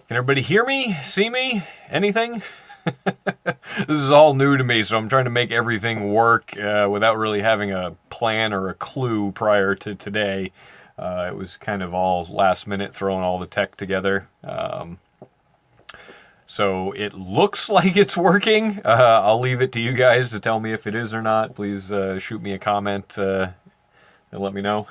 Can everybody hear me? See me? Anything? This is all new to me, so I'm trying to make everything work without really having a plan or a clue prior to today. It was kind of all last minute, throwing all the tech together. So it looks like it's working. I'll leave it to you guys to tell me if it is or not. Please shoot me a comment and let me know.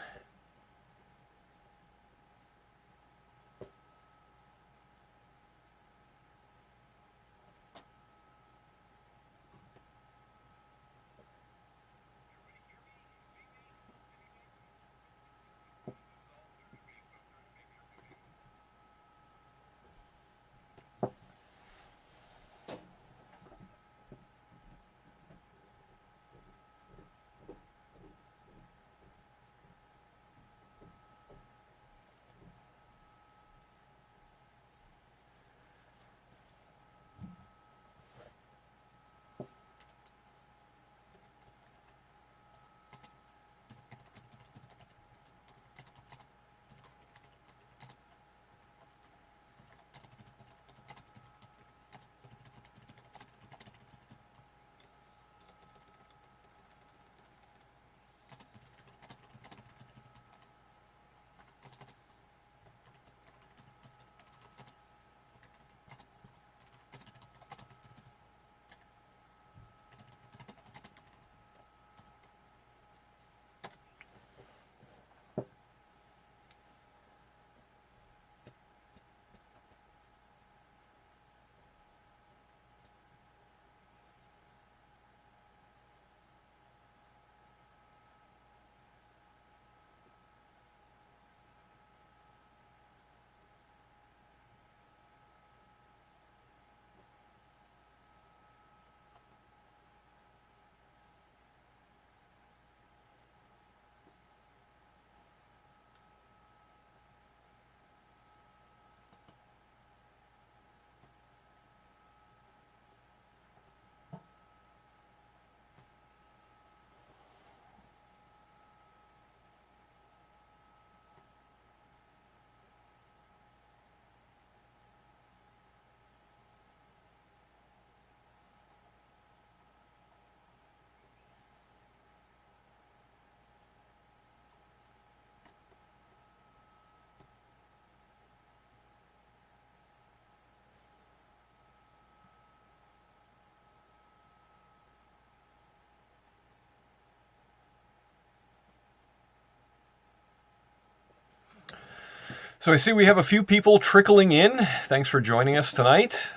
So I see we have a few people trickling in. Thanks for joining us tonight.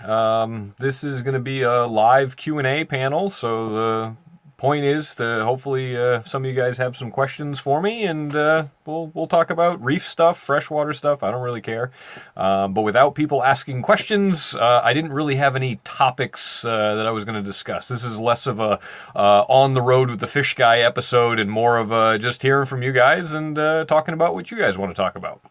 This is going to be a live Q&A panel, so the point is to hopefully some of you guys have some questions for me, and we'll talk about reef stuff, freshwater stuff. I don't really care. But without people asking questions, I didn't really have any topics that I was going to discuss. This is less of a on the road with the fish guy episode and more of just hearing from you guys and talking about what you guys want to talk about.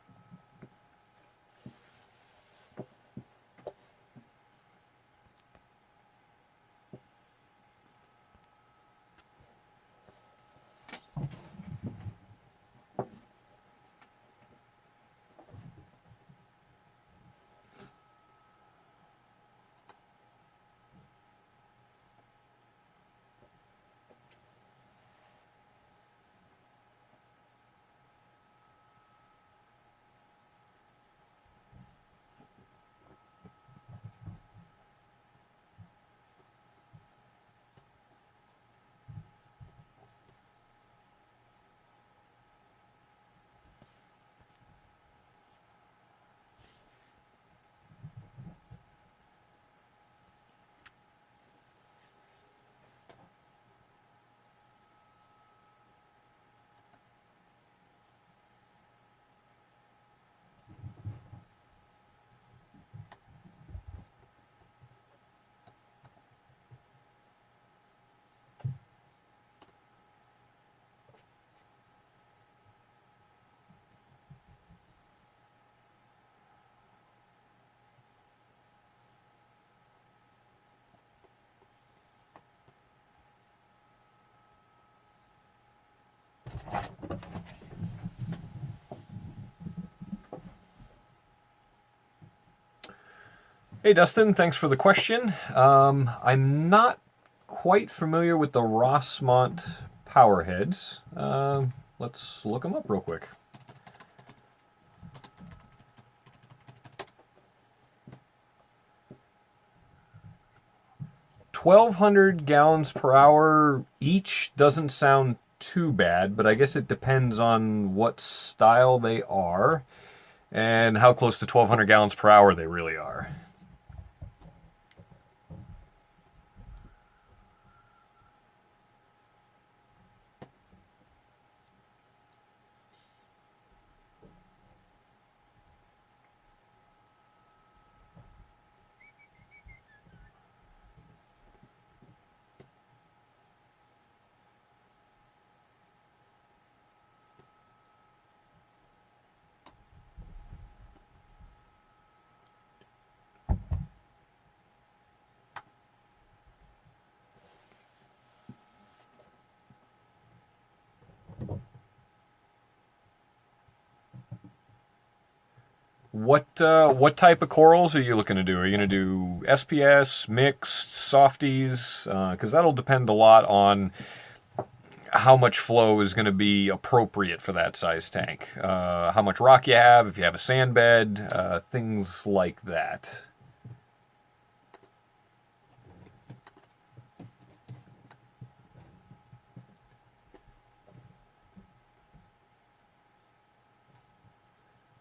Hey Dustin, thanks for the question. I'm not quite familiar with the Mont Powerheads. Let's look them up real quick. $1,200 gallons per hour each doesn't sound too bad, but I guess it depends on what style they are and how close to 1,200 gallons per hour they really are. What type of corals are you looking to do? Are you going to do SPS, mixed, softies? Because that'll depend a lot on how much flow is going to be appropriate for that size tank. How much rock you have, if you have a sand bed, things like that.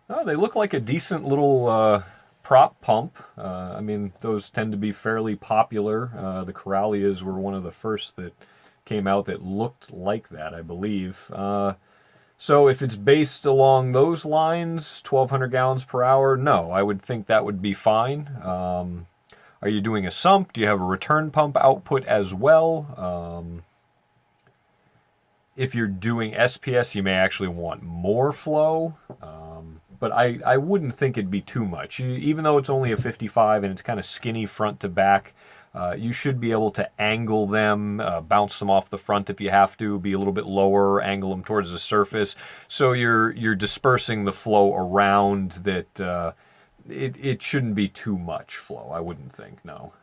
Oh, they look like a decent little prop pump. I mean, those tend to be fairly popular. The Corallias were one of the first that came out that looked like that, I believe. So if it's based along those lines, 1,200 gallons per hour, no, I would think that would be fine. Are you doing a sump? Do you have a return pump output as well? If you're doing SPS, you may actually want more flow. But I wouldn't think it'd be too much. Even though it's only a 55 and it's kind of skinny front to back, you should be able to angle them, bounce them off the front if you have to, be a little bit lower, angle them towards the surface. So you're dispersing the flow around that. It shouldn't be too much flow, I wouldn't think, no.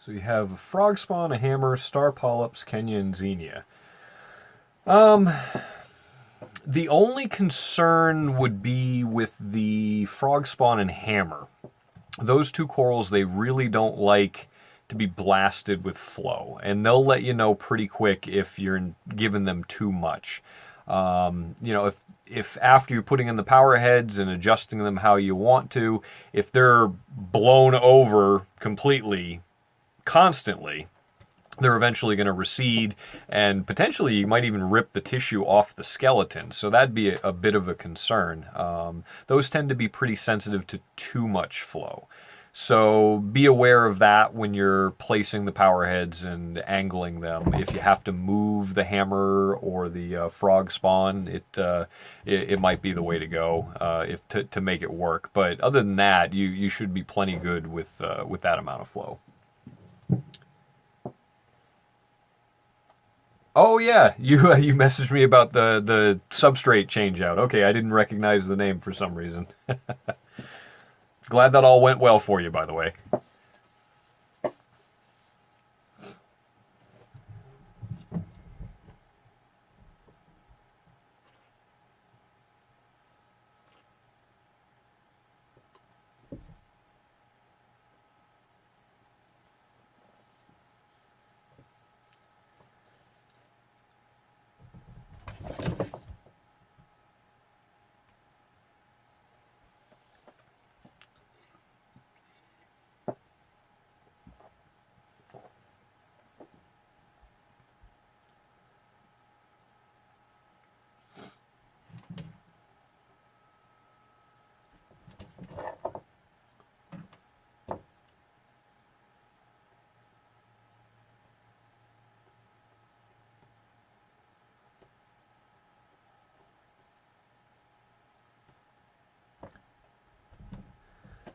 So you have a frog spawn, a hammer, star polyps, Kenya, and xenia. The only concern would be with the frog spawn and hammer. Those two corals, they really don't like to be blasted with flow, and they'll let you know pretty quick if you're giving them too much. If after you're putting in the power heads and adjusting them how you want to, if they're blown over completely, constantly, they're eventually going to recede, and potentially you might even rip the tissue off the skeleton. So that'd be a bit of a concern. Those tend to be pretty sensitive to too much flow. So be aware of that when you're placing the power heads and angling them. If you have to move the hammer or the frog spawn, it might be the way to go to make it work. But other than that, you should be plenty good with that amount of flow. Oh yeah, you messaged me about the substrate change out. Okay, I didn't recognize the name for some reason. Glad that all went well for you, by the way.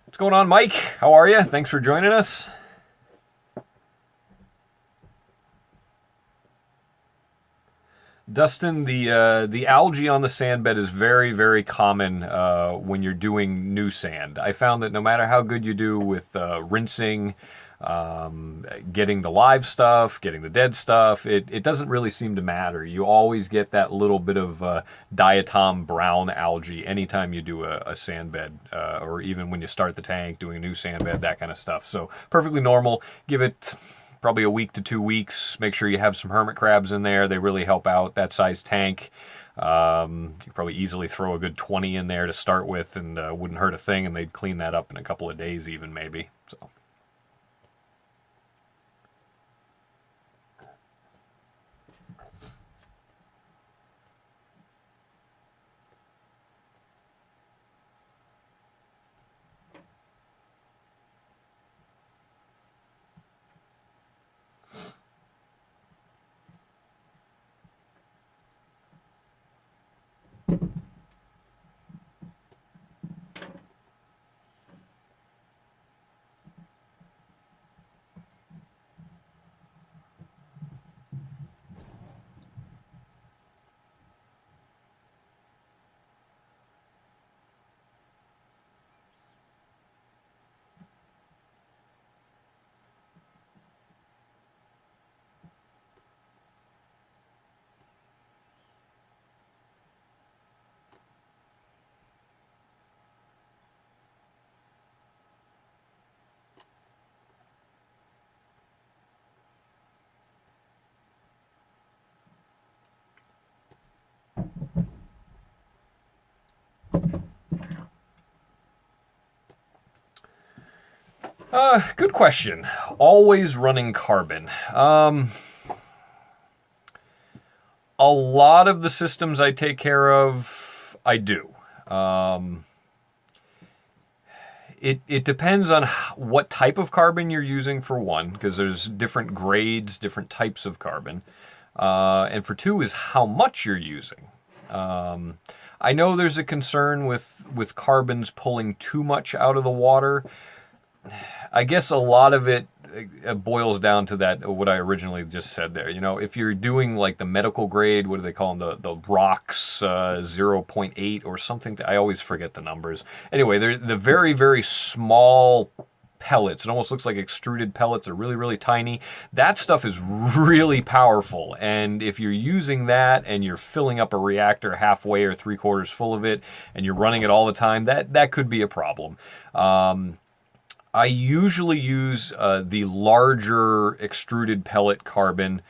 What's going on, Mike? How are you? Thanks for joining us. Dustin, the algae on the sand bed is very, very common when you're doing new sand. I found that no matter how good you do with rinsing, getting the live stuff, getting the dead stuff, it doesn't really seem to matter. You always get that little bit of diatom brown algae anytime you do a sand bed, or even when you start the tank, doing a new sand bed, that kind of stuff. So perfectly normal. Give it probably a week to 2 weeks. Make sure you have some hermit crabs in there. They really help out that size tank. You could probably easily throw a good 20 in there to start with, and wouldn't hurt a thing, and they'd clean that up in a couple of days even, maybe. So. Good question. Always running carbon. A lot of the systems I take care of, I do. It depends on what type of carbon you're using, for one, because there's different grades, different types of carbon. And for two is how much you're using. I know there's a concern with carbons pulling too much out of the water. I guess a lot of it boils down to that, what I originally just said there. You know, if you're doing like the medical grade, what do they call them? The rocks 0.8 or something. I always forget the numbers. Anyway, they're the very, very small pellets. It almost looks like extruded pellets. They're really, really tiny. That stuff is really powerful. And if you're using that and you're filling up a reactor halfway or 3/4 full of it, and you're running it all the time, that could be a problem. I usually use the larger extruded pellet carbon,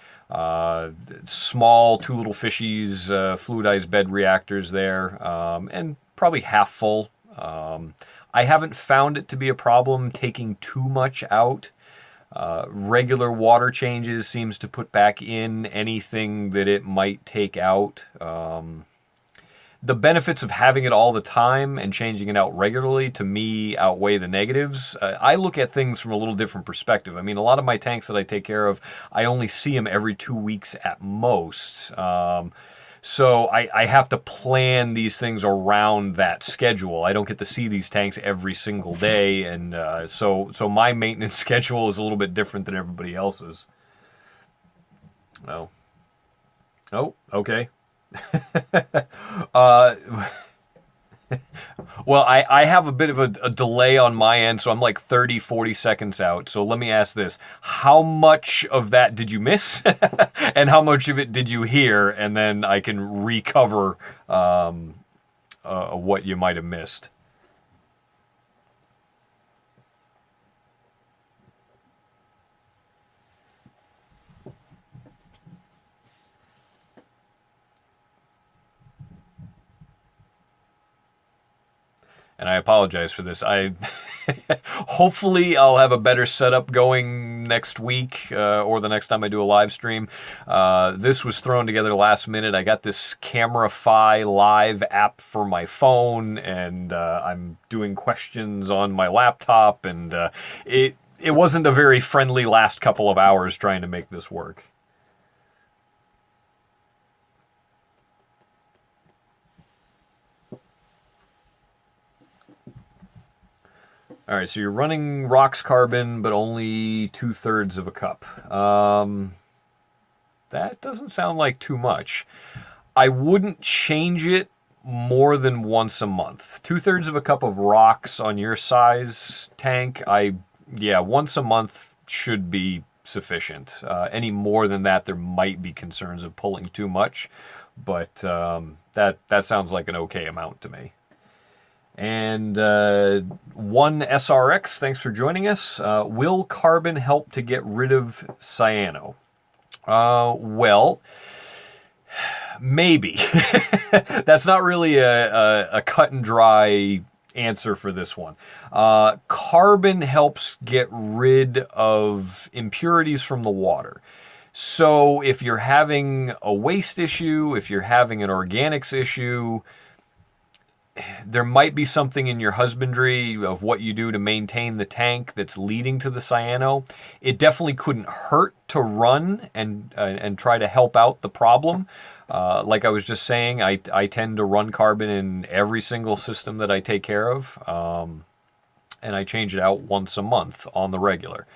small 2 little fishies, fluidized bed reactors there, and probably half full. I haven't found it to be a problem taking too much out. Regular water changes seems to put back in anything that it might take out. The benefits of having it all the time and changing it out regularly, to me, outweigh the negatives. I look at things from a little different perspective. I mean, a lot of my tanks that I take care of, I only see them every 2 weeks at most. So I have to plan these things around that schedule. I don't get to see these tanks every single day, and so my maintenance schedule is a little bit different than everybody else's. Oh, okay. Well, I have a bit of a delay on my end, so I'm like 30, 40 seconds out. So let me ask this. How much of that did you miss? And how much of it did you hear? And then I can recover what you might have missed. And I apologize for this. Hopefully I'll have a better setup going next week or the next time I do a live stream. This was thrown together last minute. I got this Camerify Live app for my phone, and I'm doing questions on my laptop, and it wasn't a very friendly last couple of hours trying to make this work. All right, so you're running rocks carbon, but only 2/3 of a cup. That doesn't sound like too much. I wouldn't change it more than once a month. 2/3 of a cup of rocks on your size tank, once a month should be sufficient. Any more than that, there might be concerns of pulling too much, but that sounds like an okay amount to me. And one SRX, thanks for joining us. Will carbon help to get rid of cyano? Well, maybe. That's not really a cut and dry answer for this one. Carbon helps get rid of impurities from the water. So if you're having a waste issue, if you're having an organics issue, there might be something in your husbandry of what you do to maintain the tank that's leading to the cyano. It definitely couldn't hurt to run and try to help out the problem. Like I was just saying, I tend to run carbon in every single system that I take care of, and I change it out once a month on the regular.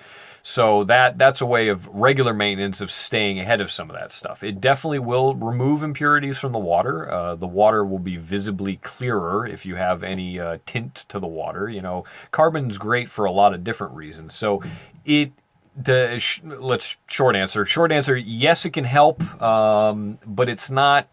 So that's a way of regular maintenance of staying ahead of some of that stuff. It definitely will remove impurities from the water. The water will be visibly clearer if you have any tint to the water. You know, carbon's great for a lot of different reasons. So short answer, yes, it can help, but it's not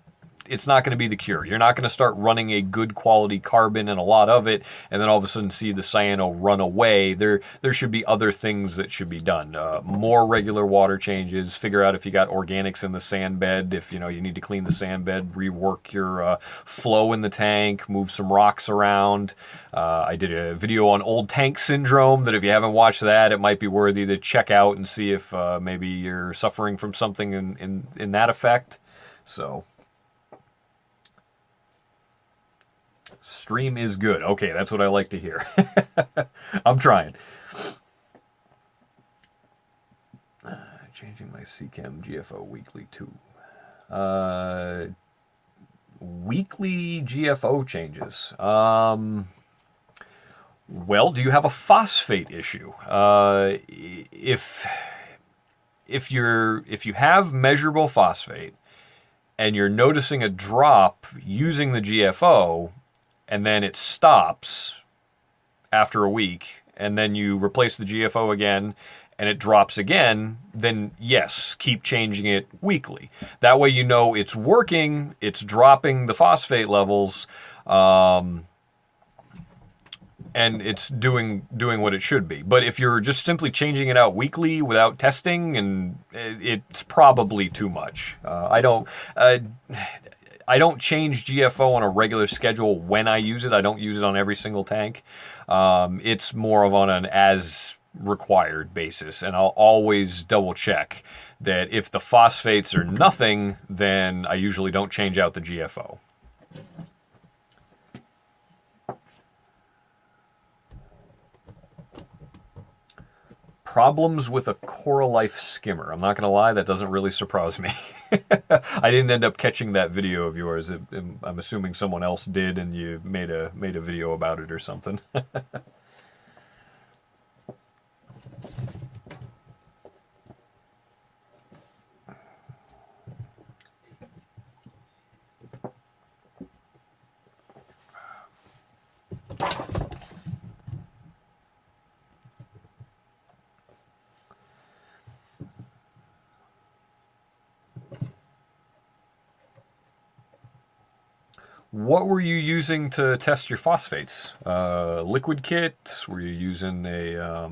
going to be the cure. You're not going to start running a good quality carbon and a lot of it, and then all of a sudden see the cyano run away. There should be other things that should be done. More regular water changes. Figure out if you got organics in the sand bed. If you need to clean the sand bed, rework your flow in the tank. Move some rocks around. I did a video on old tank syndrome that if you haven't watched that, it might be worthy to check out and see if maybe you're suffering from something in that effect. So. Stream is good. Okay, that's what I like to hear. I'm trying. Changing my CChem GFO weekly too. Weekly GFO changes. Well, do you have a phosphate issue? If you have measurable phosphate and you're noticing a drop using the GFO, and then it stops after a week, and then you replace the GFO again, and it drops again, then yes, keep changing it weekly. That way you know it's working, it's dropping the phosphate levels, and it's doing what it should be. But if you're just simply changing it out weekly without testing, and it's probably too much. I don't change GFO on a regular schedule when I use it. I don't use it on every single tank. It's more of on an as required basis, and I'll always double check that if the phosphates are nothing, then I usually don't change out the GFO. Problems with a Coralife skimmer. I'm not going to lie, that doesn't really surprise me. I didn't end up catching that video of yours. I'm assuming someone else did, and you made a video about it or something. What were you using to test your phosphates? Liquid kit? Were you using a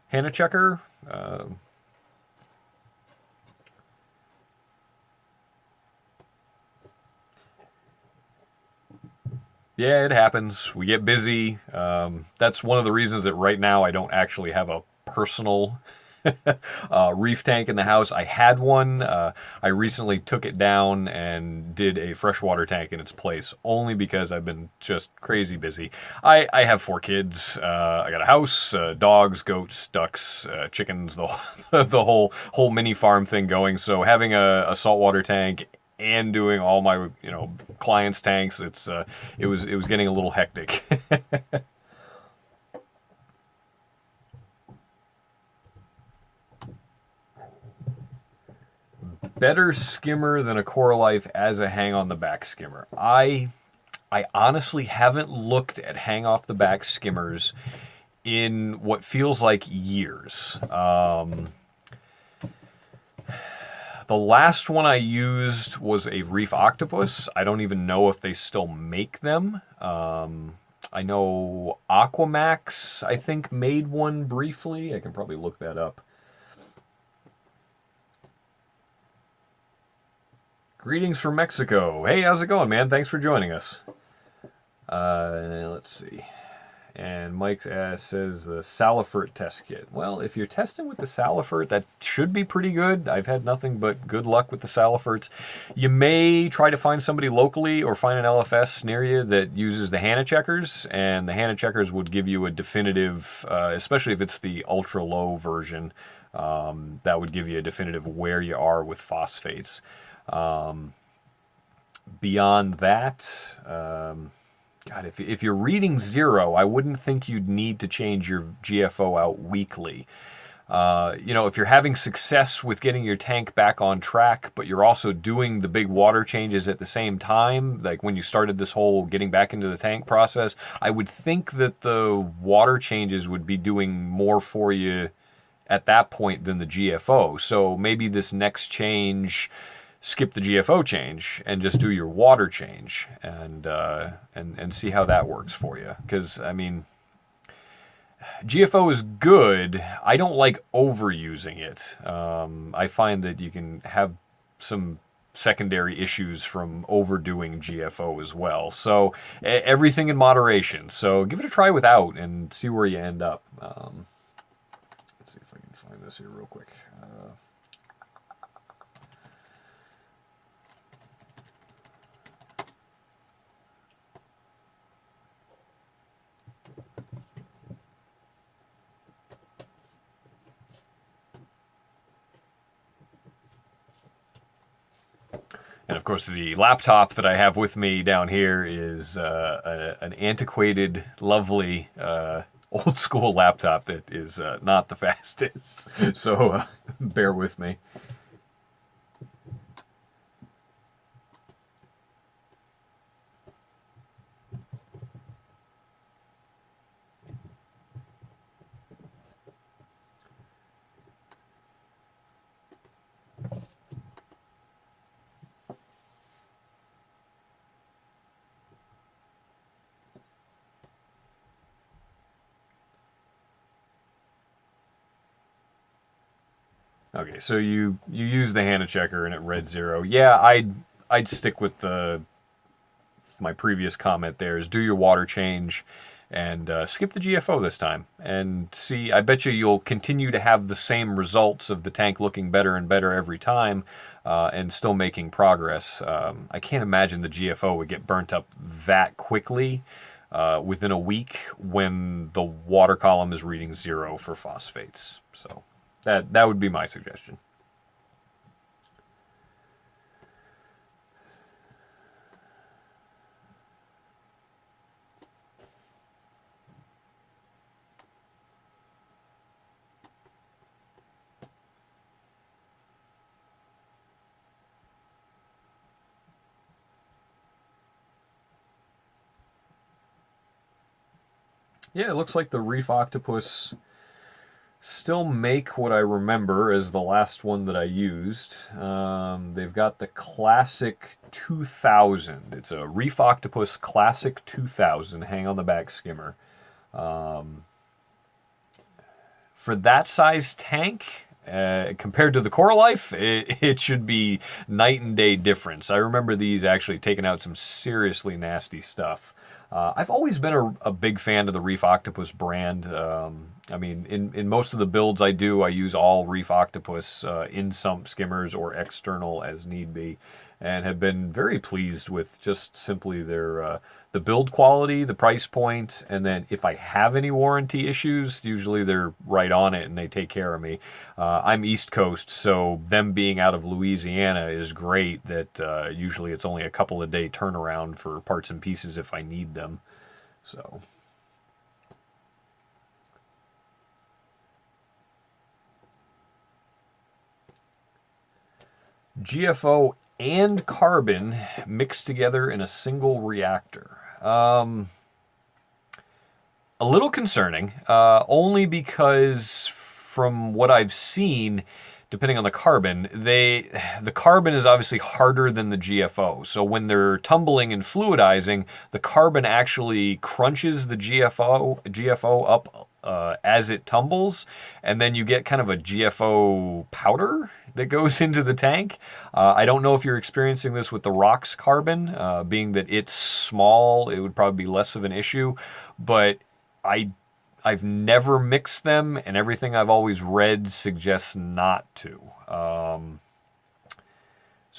Hannah checker? Yeah, it happens. We get busy. That's one of the reasons that right now I don't actually have a personal reef tank in the house. I had one. I recently took it down and did a freshwater tank in its place, only because I've been just crazy busy. I have 4 kids. I got a house, dogs, goats, ducks, chickens, the whole mini farm thing going. So having a saltwater tank and doing all my clients' tanks, it was getting a little hectic. Better skimmer than a Coralife as a hang on the back skimmer. I honestly haven't looked at hang off the back skimmers in what feels like years. The last one I used was a Reef Octopus. I don't even know if they still make them. I know Aquamax, I think, made one briefly. I can probably look that up. Greetings from Mexico. Hey, how's it going, man? Thanks for joining us. Let's see. And Mike says the Salifert test kit. Well, if you're testing with the Salifert, that should be pretty good. I've had nothing but good luck with the Saliferts. You may try to find somebody locally or find an LFS near you that uses the Hannah checkers, and the Hannah checkers would give you a definitive, especially if it's the ultra low version, that would give you a definitive where you are with phosphates. Beyond that, God, if you're reading 0, I wouldn't think you'd need to change your GFO out weekly. If you're having success with getting your tank back on track, but you're also doing the big water changes at the same time, like when you started this whole getting back into the tank process, I would think that the water changes would be doing more for you at that point than the GFO. So maybe this next change, skip the GFO change and just do your water change and see how that works for you. Because, I mean, GFO is good. I don't like overusing it. I find that you can have some secondary issues from overdoing GFO as well. So everything in moderation. So give it a try without and see where you end up. Let's see if I can find this here real quick. And of course, the laptop that I have with me down here is an antiquated, lovely, old school laptop that is not the fastest. So bear with me. Okay, so you use the Hannah checker and it read 0. Yeah, I'd stick with my previous comment there is do your water change and skip the GFO this time and see. I bet you'll continue to have the same results of the tank looking better and better every time and still making progress. I can't imagine the GFO would get burnt up that quickly within a week when the water column is reading 0 for phosphates. So that would be my suggestion. Yeah, it looks like the Reef Octopus still make what I remember as the last one that I used. They've got the Classic 2000. It's a Reef Octopus Classic 2000 hang on the back skimmer. For that size tank, compared to the Core Life, it should be night and day difference. I remember these actually taking out some seriously nasty stuff. I've always been a big fan of the Reef Octopus brand. I mean, in most of the builds I do, I use all Reef Octopus in-sump skimmers or external as need be, and have been very pleased with just simply their the build quality, the price point, and then if I have any warranty issues, usually they're right on it and they take care of me. I'm East Coast, so them being out of Louisiana is great that usually it's only a couple of day turnaround for parts and pieces if I need them. So... GFO and carbon mixed together in a single reactor. A little concerning, only because from what I've seen, depending on the carbon, the carbon is obviously harder than the GFO. So when they're tumbling and fluidizing, the carbon actually crunches the GFO up as it tumbles, and then you get kind of a GFO powder that goes into the tank. I don't know if you're experiencing this with the rocks carbon, being that it's small, it would probably be less of an issue, but I've never mixed them, and everything I've always read suggests not to. So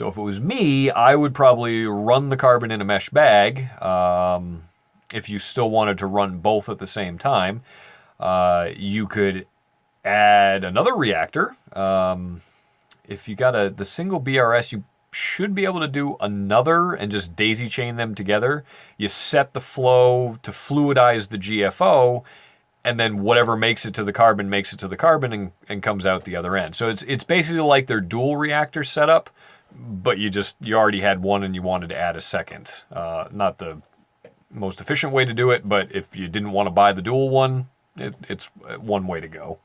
if it was me, I would probably run the carbon in a mesh bag if you still wanted to run both at the same time. You could add another reactor. If you got the single BRS, you should be able to do another and just daisy chain them together. You set the flow to fluidize the GFO, and then whatever makes it to the carbon makes it to the carbon and comes out the other end. So it's basically like their dual reactor setup, but you already had one and you wanted to add a second. Not the most efficient way to do it, but if you didn't want to buy the dual one, it's one way to go.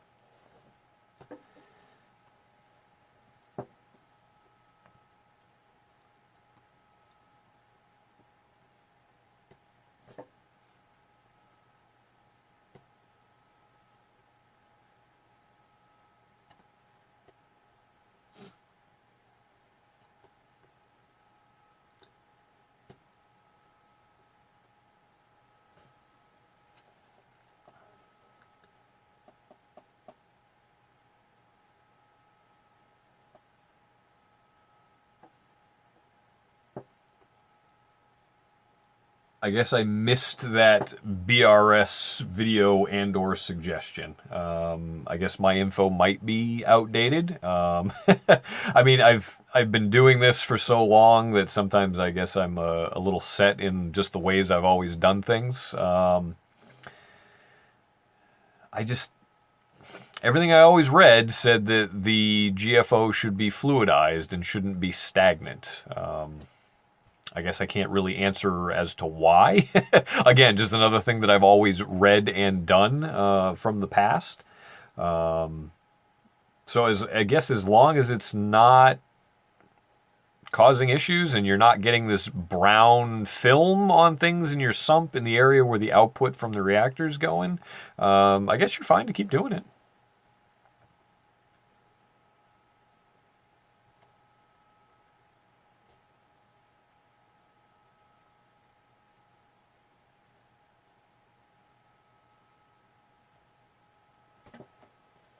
I guess I missed that BRS video and or suggestion. I guess my info might be outdated. I mean, I've been doing this for so long that sometimes I guess I'm a little set in just the ways I've always done things. Everything I always read said that the GFO should be fluidized and shouldn't be stagnant. I guess I can't really answer as to why. Again, just another thing that I've always read and done from the past. So I guess as long as it's not causing issues and you're not getting this brown film on things in your sump in the area where the output from the reactor is going, I guess you're fine to keep doing it.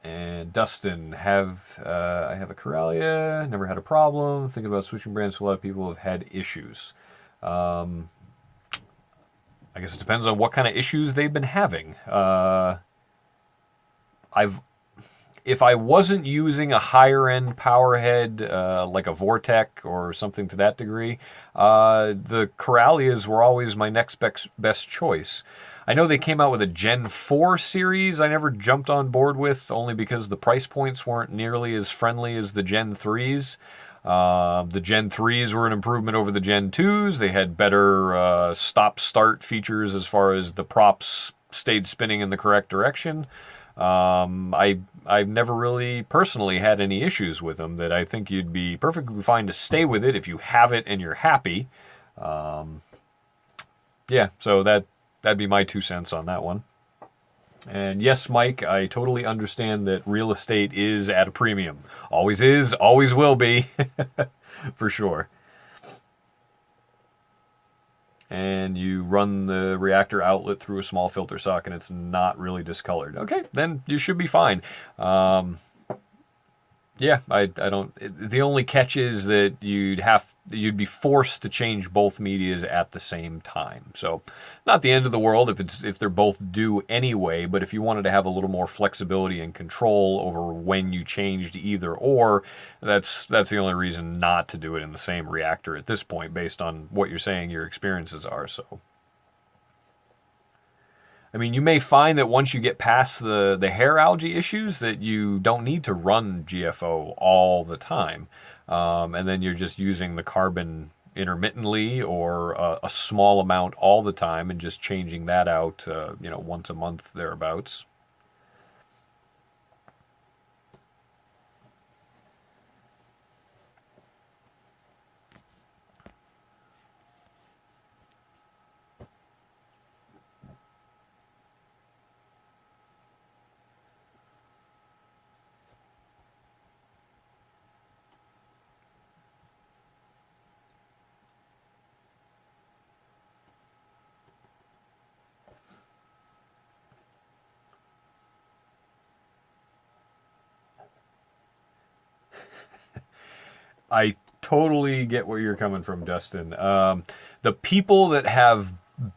And Dustin, I have a Coralia, never had a problem. Thinking about switching brands, so a lot of people have had issues. I guess it depends on what kind of issues they've been having. If I wasn't using a higher end powerhead like a Vortec or something to that degree, the Coralias were always my next best choice. I know they came out with a Gen 4 series I never jumped on board with, only because the price points weren't nearly as friendly as the Gen 3s. The Gen 3s were an improvement over the Gen 2s. They had better stop-start features as far as the props stayed spinning in the correct direction. I've never really personally had any issues with them. That I think you'd be perfectly fine to stay with it if you have it and you're happy. Yeah, so that'd be my 2 cents on that one. And yes, Mike, I totally understand that real estate is at a premium. Always is, always will be, for sure. And you run the reactor outlet through a small filter sock and it's not really discolored. Okay, then you should be fine. Yeah, I don't. The only catch is that you'd be forced to change both medias at the same time. So, not the end of the world if they're both due anyway. But if you wanted to have a little more flexibility and control over when you changed either or, that's the only reason not to do it in the same reactor at this point, based on what you're saying your experiences are. So. I mean, you may find that once you get past the hair algae issues that you don't need to run GFO all the time. And then you're just using the carbon intermittently or a small amount all the time and just changing that out, once a month thereabouts. I totally get where you're coming from, Dustin. The people that have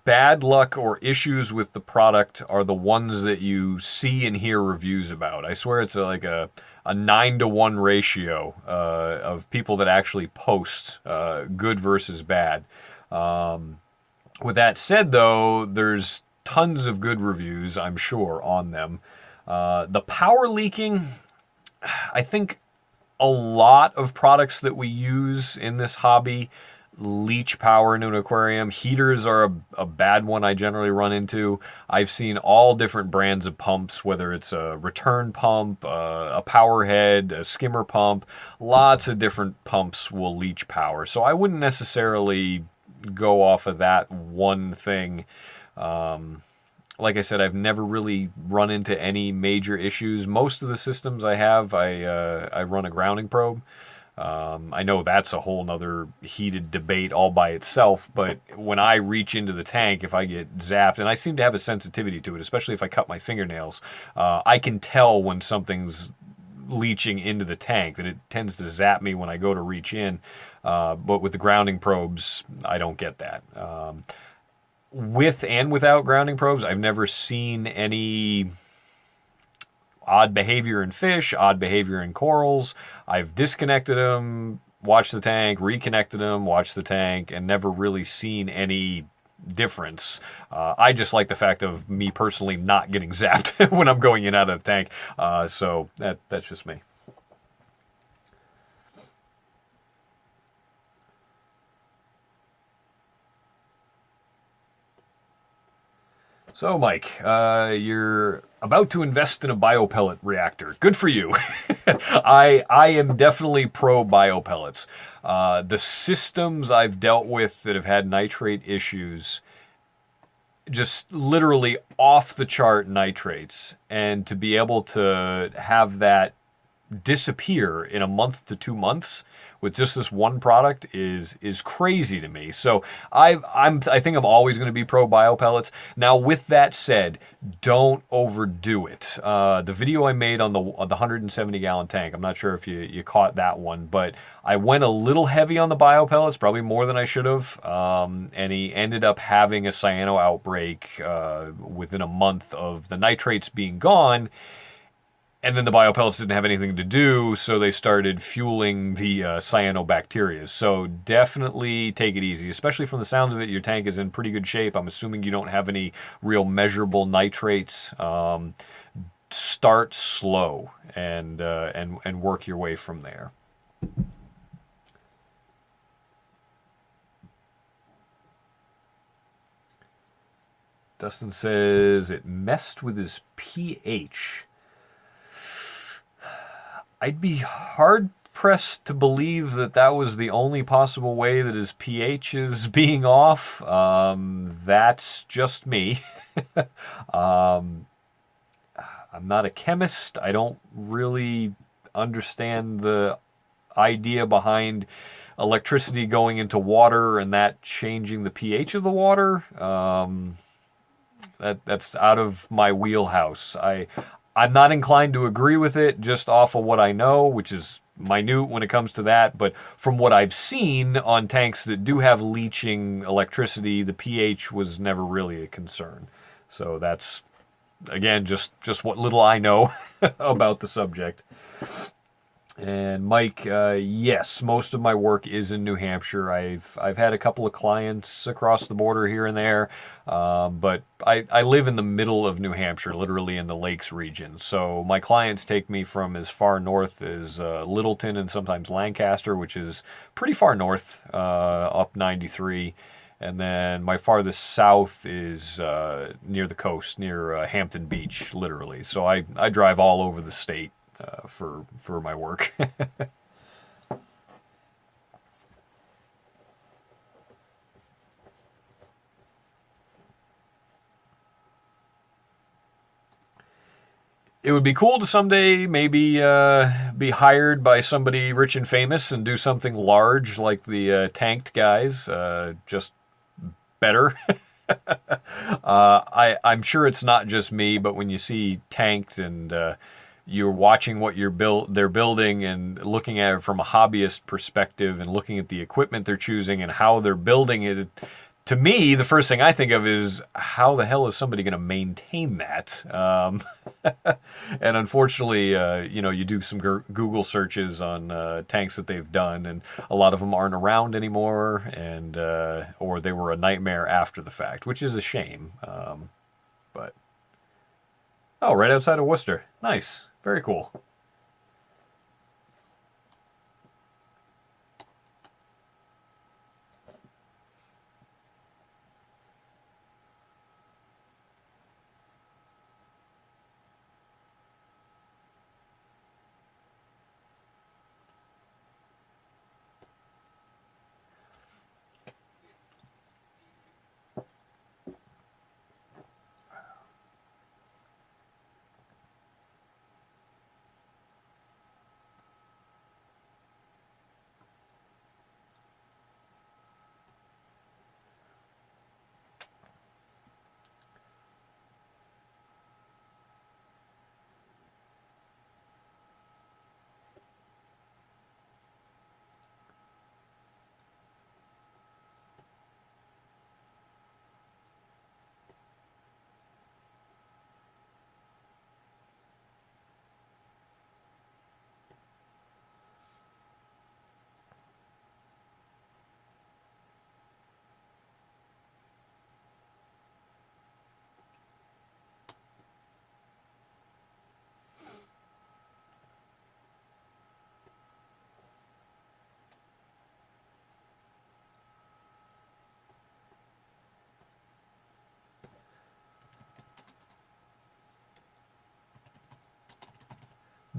bad luck or issues with the product are the ones that you see and hear reviews about. I swear it's like a 9-to-1 ratio of people that actually post good versus bad. With that said, though, there's tons of good reviews, I'm sure, on them. The power leaking, I think a lot of products that we use in this hobby leach power into an aquarium. Heaters are a bad one I generally run into. I've seen all different brands of pumps, whether it's a return pump, a Powerhead, a Skimmer pump. Lots of different pumps will leach power. So I wouldn't necessarily go off of that one thing. Like I said, I've never really run into any major issues. Most of the systems I have, I run a grounding probe. I know that's a whole nother heated debate all by itself, but when I reach into the tank, if I get zapped, and I seem to have a sensitivity to it, especially if I cut my fingernails, I can tell when something's leaching into the tank, that it tends to zap me when I go to reach in. But with the grounding probes, I don't get that. With and without grounding probes, I've never seen any odd behavior in fish, odd behavior in corals. I've disconnected them, watched the tank, reconnected them, watched the tank, and never really seen any difference. I just like the fact of me personally not getting zapped when I'm going in and out of the tank. So that's just me. So, Mike, you're about to invest in a biopellet reactor. Good for you. I am definitely pro biopellets. The systems I've dealt with that have had nitrate issues, just literally off the chart nitrates, and to be able to have that disappear in a month to 2 months with just this one product is crazy to me. So I think I'm always going to be pro biopellets. Now, with that said, don't overdo it. The video I made on the 170 gallon tank, I'm not sure if you caught that one, but I went a little heavy on the biopellets, probably more than I should have. And he ended up having a cyano outbreak within a month of the nitrates being gone. And then the biopellets didn't have anything to do, so they started fueling the cyanobacteria. So definitely take it easy, especially from the sounds of it. Your tank is in pretty good shape. I'm assuming you don't have any real measurable nitrates. Start slow and work your way from there. Dustin says it messed with his pH. I'd be hard-pressed to believe that that was the only possible way that his pH is being off. That's just me. I'm not a chemist. I don't really understand the idea behind electricity going into water and that changing the pH of the water. That's out of my wheelhouse. I'm not inclined to agree with it just off of what I know, which is minute when it comes to that. But from what I've seen on tanks that do have leaching electricity, the pH was never really a concern. So that's, again, just what little I know about the subject. And Mike, yes, most of my work is in New Hampshire. I've had a couple of clients across the border here and there, but I live in the middle of New Hampshire, literally in the Lakes region. So my clients take me from as far north as Littleton and sometimes Lancaster, which is pretty far north, up 93. And then my farthest south is near the coast, near Hampton Beach, literally. So I drive all over the state. For my work. It would be cool to someday maybe be hired by somebody rich and famous and do something large like the tanked guys, just better. I'm sure it's not just me, but when you see tanked and you're watching what they're building and looking at it from a hobbyist perspective and looking at the equipment they're choosing and how they're building it. To me, the first thing I think of is how the hell is somebody going to maintain that? And unfortunately, you do some Google searches on tanks that they've done, and a lot of them aren't around anymore, and or they were a nightmare after the fact, which is a shame. But oh, right outside of Worcester, nice. Very cool.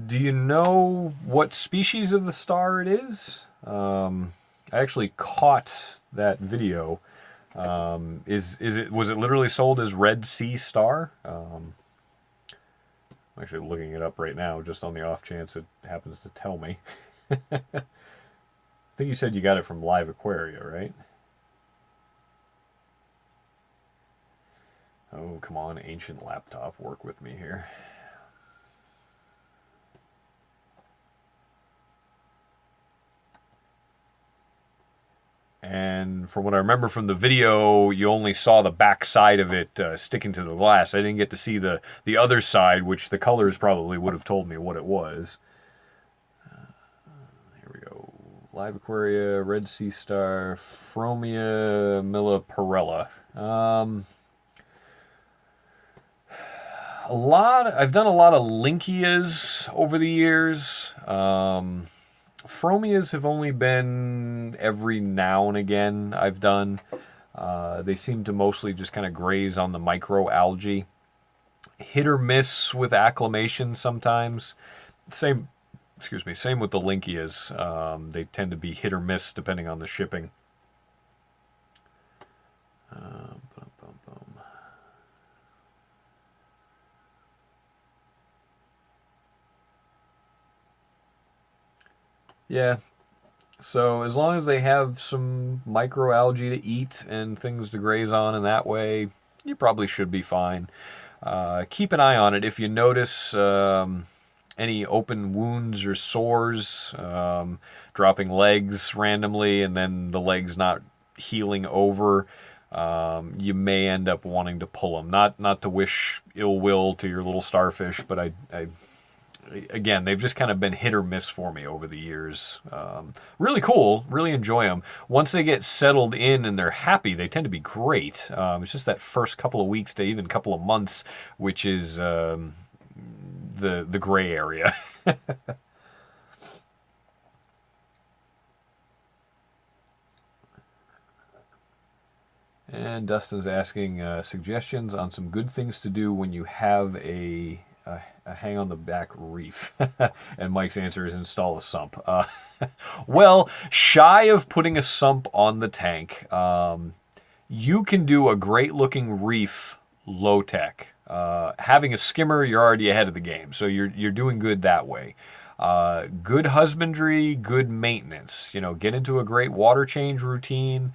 Do you know what species of the star it is? I actually caught that video. Was it literally sold as Red Sea Star? I'm actually looking it up right now, just on the off chance it happens to tell me. think you said you got it from Live Aquaria, right? Oh, come on, ancient laptop, work with me here. And from what I remember from the video, you only saw the back side of it sticking to the glass. I didn't get to see the other side, which the colors probably would have told me what it was. Here we go. Live Aquaria, Red Sea Star, Phromia milliparella. I've done a lot of Linkias over the years. Phromias have only been every now and again I've done. They seem to mostly just kind of graze on the microalgae. Hit or miss with acclimation sometimes. Same with the Linkias. They tend to be hit or miss depending on the shipping. Yeah, so as long as they have some microalgae to eat and things to graze on in that way, you probably should be fine. Keep an eye on it. If you notice any open wounds or sores, dropping legs randomly and then the legs not healing over, you may end up wanting to pull them. Not to wish ill will to your little starfish, but again, they've just kind of been hit or miss for me over the years. Really cool, really enjoy them. Once they get settled in and they're happy, they tend to be great. It's just that first couple of weeks to even couple of months, which is the gray area. And Dustin's asking suggestions on some good things to do when you have a hang on the back reef. And Mike's answer is install a sump. Well, shy of putting a sump on the tank, you can do a great looking reef low tech. Having a skimmer, you're already ahead of the game, so you're doing good that way. Good husbandry, good maintenance. Get into a great water change routine.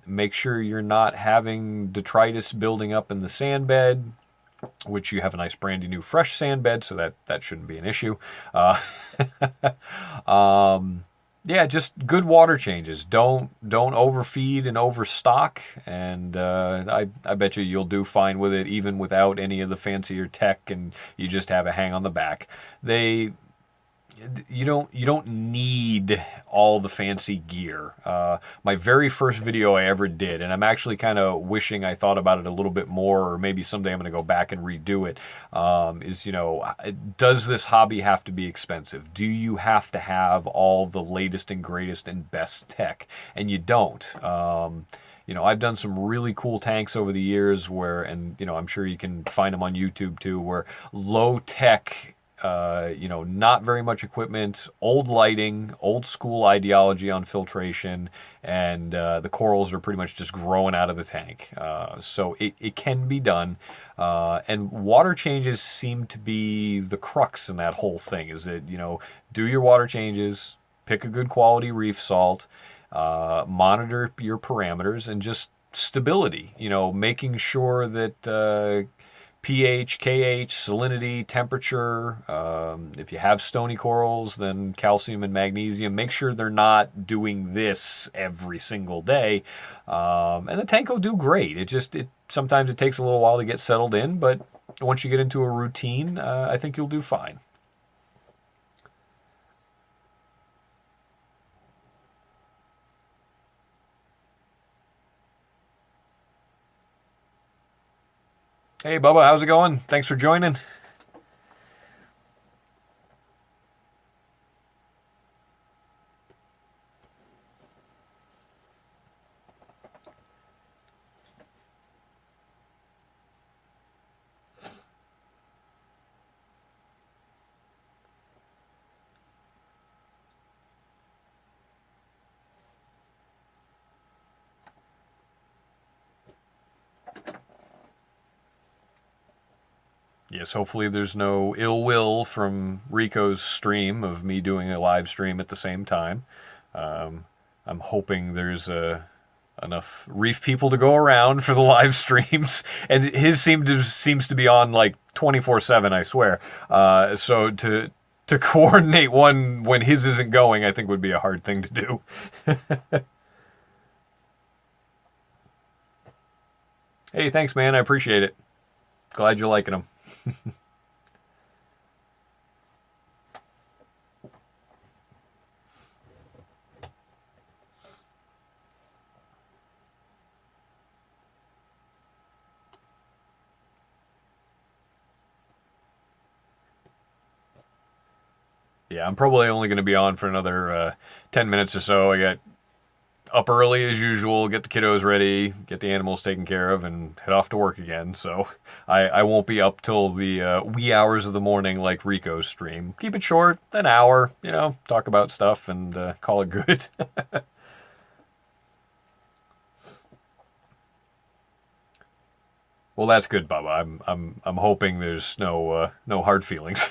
Make sure you're not having detritus building up in the sand bed, which you have a nice brandy new fresh sand bed, so that shouldn't be an issue. Yeah, just good water changes. Don't overfeed and overstock, and I bet you'll do fine with it, even without any of the fancier tech, and you just have a hang on the back. You don't need all the fancy gear. My very first video I ever did, and I'm actually kind of wishing I thought about it a little bit more, or maybe someday I'm going to go back and redo it, is, does this hobby have to be expensive? Do you have to have all the latest and greatest and best tech? And you don't. I've done some really cool tanks over the years where, and I'm sure you can find them on YouTube too, where low tech, not very much equipment, old lighting, old school ideology on filtration, and the corals are pretty much just growing out of the tank. So it can be done. And water changes seem to be the crux in that whole thing, is that, do your water changes, pick a good quality reef salt, monitor your parameters, and just stability, making sure that pH, KH, salinity, temperature. If you have stony corals, then calcium and magnesium. Make sure they're not doing this every single day. And the tank will do great. Sometimes it takes a little while to get settled in, but once you get into a routine, I think you'll do fine. Hey, Bubba, how's it going? Thanks for joining. Yes, hopefully there's no ill will from Rico's stream of me doing a live stream at the same time. I'm hoping there's enough reef people to go around for the live streams, and his seems to be on like 24/7. I swear. So to coordinate one when his isn't going, I think would be a hard thing to do. Hey, thanks, man. I appreciate it. Glad you're liking them. Yeah, I'm probably only going to be on for another 10 minutes or so. I got up early as usual, get the kiddos ready, get the animals taken care of, and head off to work again. So I won't be up till the wee hours of the morning like Rico's stream. Keep it short, an hour, talk about stuff and call it good. Well, that's good, Bubba. I'm hoping there's no hard feelings.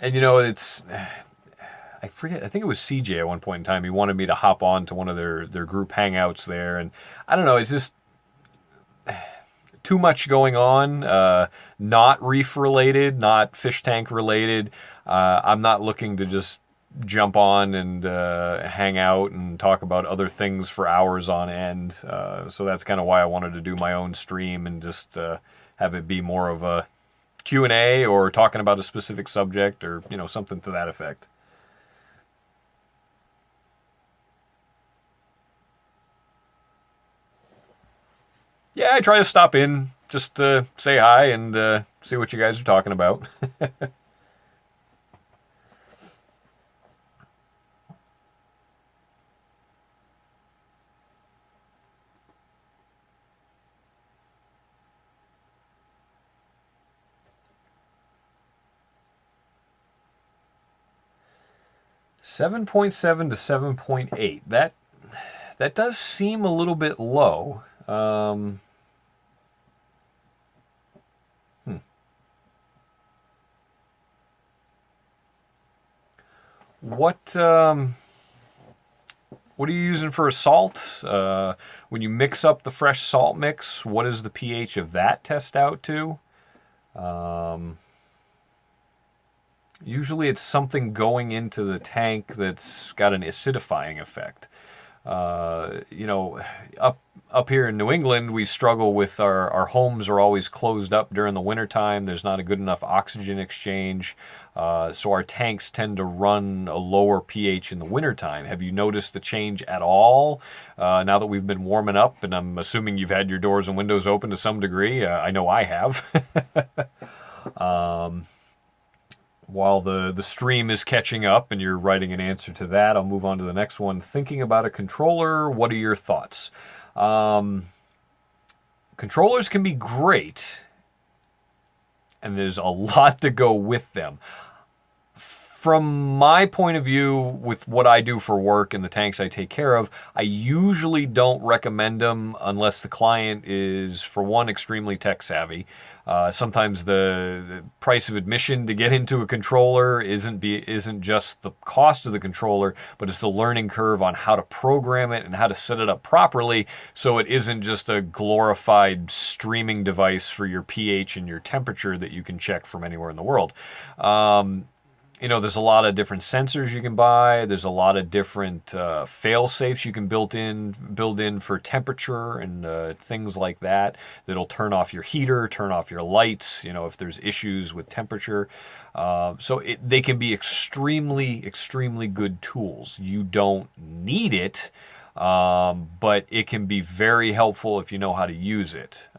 And it's I forget. I think it was CJ at one point in time. He wanted me to hop on to one of their group hangouts there, and I don't know. It's just too much going on. Not reef related, not fish tank related. I'm not looking to just jump on and hang out and talk about other things for hours on end. So that's kind of why I wanted to do my own stream and just have it be more of a Q&A or talking about a specific subject or something to that effect. Yeah, I try to stop in just to say hi and see what you guys are talking about. 7.7 to 7.8. That does seem a little bit low. What are you using for a salt? When you mix up the fresh salt mix, what does the pH of that test out to? Usually it's something going into the tank that's got an acidifying effect. Up here in New England, we struggle with our homes are always closed up during the wintertime. There's not a good enough oxygen exchange. So our tanks tend to run a lower pH in the wintertime. Have you noticed the change at all now that we've been warming up? And I'm assuming you've had your doors and windows open to some degree. I know I have. While the stream is catching up and you're writing an answer to that, I'll move on to the next one. Thinking about a controller, what are your thoughts? Controllers can be great, and there's a lot to go with them. From my point of view, with what I do for work and the tanks I take care of, I usually don't recommend them unless the client is, for one, extremely tech savvy. Sometimes the price of admission to get into a controller isn't just the cost of the controller, but it's the learning curve on how to program it and how to set it up properly so it isn't just a glorified streaming device for your pH and your temperature that you can check from anywhere in the world. There's a lot of different sensors you can buy. There's a lot of different fail-safes you can build in for temperature and things like that. That'll turn off your heater, turn off your lights, if there's issues with temperature. So they can be extremely, extremely good tools. You don't need it, but it can be very helpful if you know how to use it.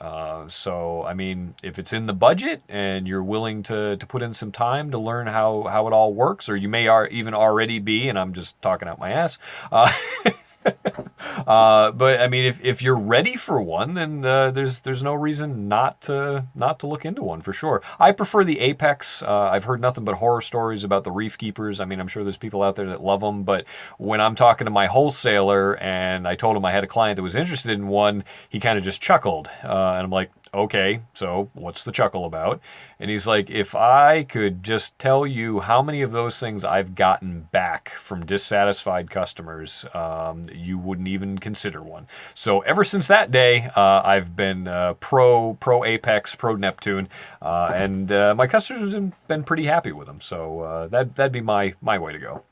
If it's in the budget and you're willing to put in some time to learn how it all works, or you may even already be, and I'm just talking out my ass, if you're ready for one, then there's no reason not to look into one for sure. I prefer the Apex. I've heard nothing but horror stories about the Reef Keepers. I'm sure there's people out there that love them, but when I'm talking to my wholesaler and I told him I had a client that was interested in one, he kind of just chuckled, and I'm like, okay, so what's the chuckle about? And he's like, if I could just tell you how many of those things I've gotten back from dissatisfied customers, you wouldn't even consider one. So ever since that day, I've been pro Apex, pro Neptune, and my customers have been pretty happy with them. So that'd be my way to go.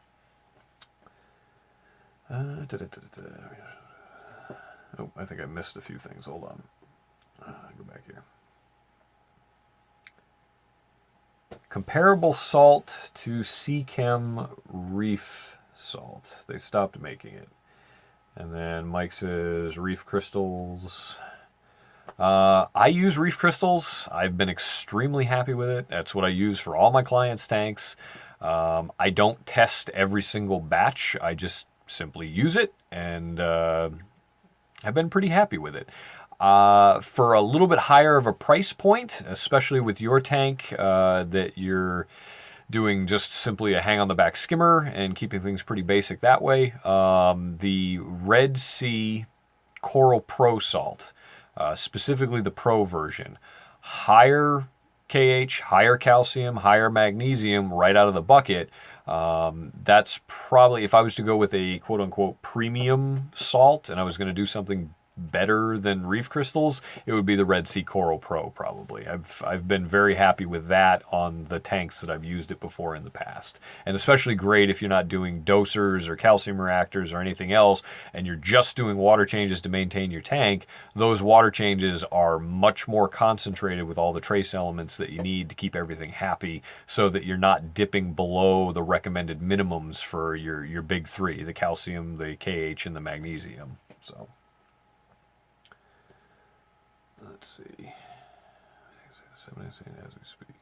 Oh, I think I missed a few things. Hold on. Go back here. Comparable salt to Chem Reef salt. They stopped making it. And then Mike says Reef Crystals. I use Reef Crystals. I've been extremely happy with it. That's what I use for all my clients' tanks. I don't test every single batch. I just simply use it, and I've been pretty happy with it. For a little bit higher of a price point, especially with your tank that you're doing just simply a hang on the back skimmer and keeping things pretty basic that way, the Red Sea Choral Pro salt, specifically the Pro version, higher KH, higher calcium, higher magnesium right out of the bucket. That's probably, if I was to go with a quote-unquote premium salt and I was going to do something better than Reef Crystals, it would be the Red Sea Choral Pro probably. I've been very happy with that on the tanks that I've used it before in the past. And especially great if you're not doing dosers or calcium reactors or anything else and you're just doing water changes to maintain your tank. Those water changes are much more concentrated with all the trace elements that you need to keep everything happy so that you're not dipping below the recommended minimums for your big three, the calcium, the KH, and the magnesium. So let's see. As we speak.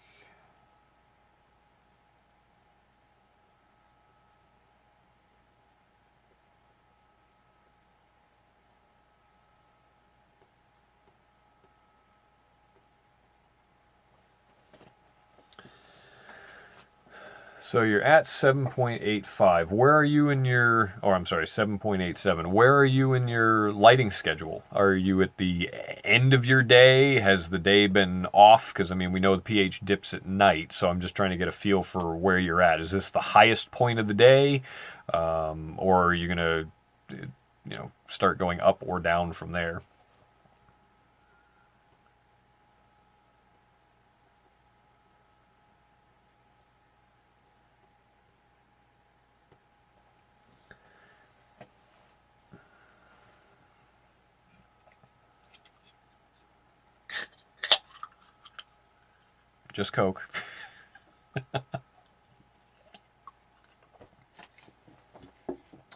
So you're at 7.85. Where are you in your, or I'm sorry, 7.87. Where are you in your lighting schedule? Are you at the end of your day? Has the day been off? Because, I mean, we know the pH dips at night, so I'm just trying to get a feel for where you're at. Is this the highest point of the day? Or are you going to, start going up or down from there? Just Coke.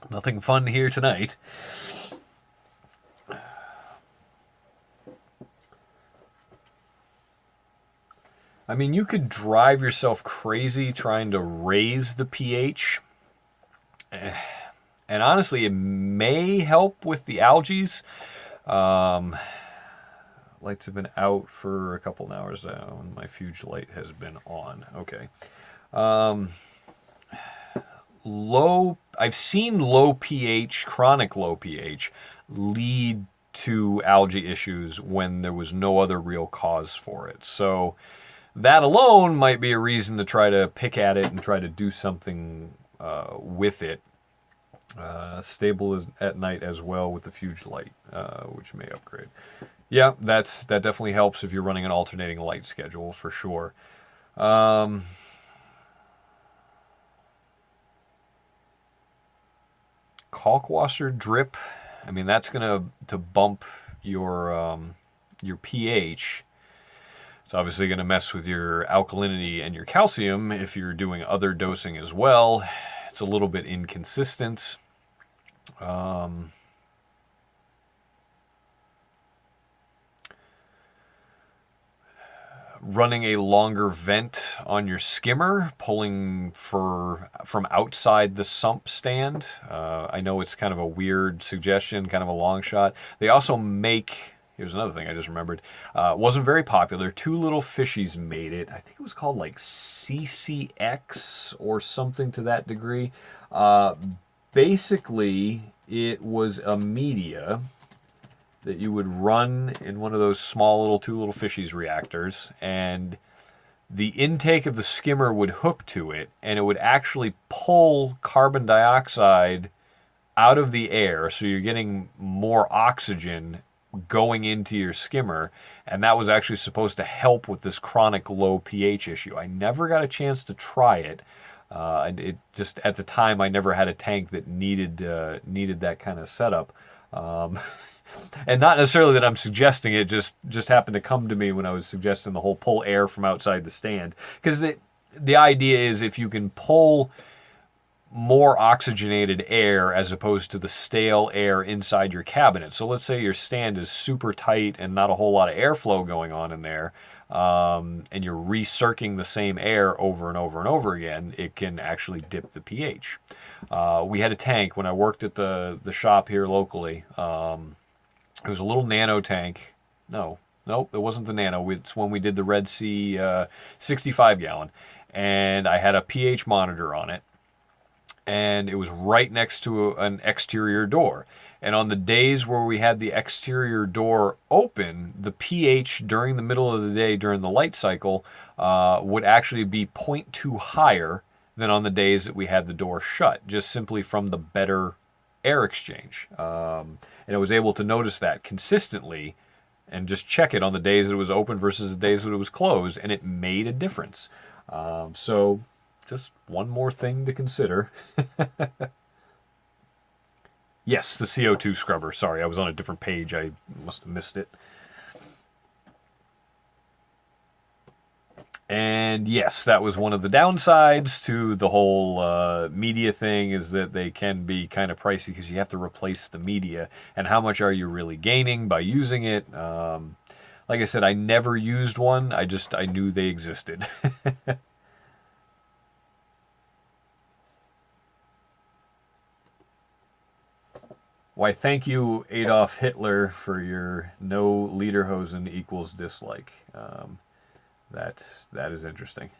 Nothing fun here tonight. I mean, you could drive yourself crazy trying to raise the pH. And honestly, it may help with the algae. Lights have been out for a couple of hours now, and my fuge light has been on. Okay. I've seen low pH, chronic low pH, lead to algae issues when there was no other real cause for it. So that alone might be a reason to try to pick at it and try to do something with it. Stable at night as well with the fuge light, which may upgrade. Yeah, that definitely helps if you're running an alternating light schedule for sure. Kalkwasser drip, I mean that's gonna to bump your pH. It's obviously going to mess with your alkalinity and your calcium if you're doing other dosing as well. It's a little bit inconsistent. Running a longer vent on your skimmer, pulling from outside the sump stand. I know it's kind of a weird suggestion, kind of a long shot. They also make, here's another thing I just remembered. Wasn't very popular. Two Little Fishies made it. I think it was called like CCX or something to that degree. Basically, it was a media that you would run in one of those small little 2 little fishies reactors, and the intake of the skimmer would hook to it, and it would actually pull carbon dioxide out of the air, so you're getting more oxygen going into your skimmer, and that was actually supposed to help with this chronic low pH issue. I never got a chance to try it. It just, at the time, I never had a tank that needed that kind of setup. And not necessarily that I'm suggesting it, just happened to come to me when I was suggesting the whole pull air from outside the stand. Because the idea is if you can pull more oxygenated air as opposed to the stale air inside your cabinet. So let's say your stand is super tight and not a whole lot of airflow going on in there, and you're recirculating the same air over and over and over again, it can actually dip the pH. We had a tank when I worked at the shop here locally. It was a little nano tank. Nope, it wasn't the nano. It's when we did the Red Sea 65 gallon. And I had a pH monitor on it. And it was right next to an exterior door. And on the days where we had the exterior door open, the pH during the middle of the day, during the light cycle, would actually be 0.2 higher than on the days that we had the door shut, just simply from the better air exchange. And I was able to notice that consistently and just check it on the days that it was open versus the days that it was closed, and it made a difference. So just one more thing to consider. Yes, the CO2 scrubber. Sorry, I was on a different page. I must have missed it. And yes, that was one of the downsides to the whole media thing, is that they can be kind of pricey because you have to replace the media. And how much are you really gaining by using it? Like I said, I never used one. I knew they existed. Why, thank you, Adolf Hitler, for your no lederhosen equals dislike. That is interesting.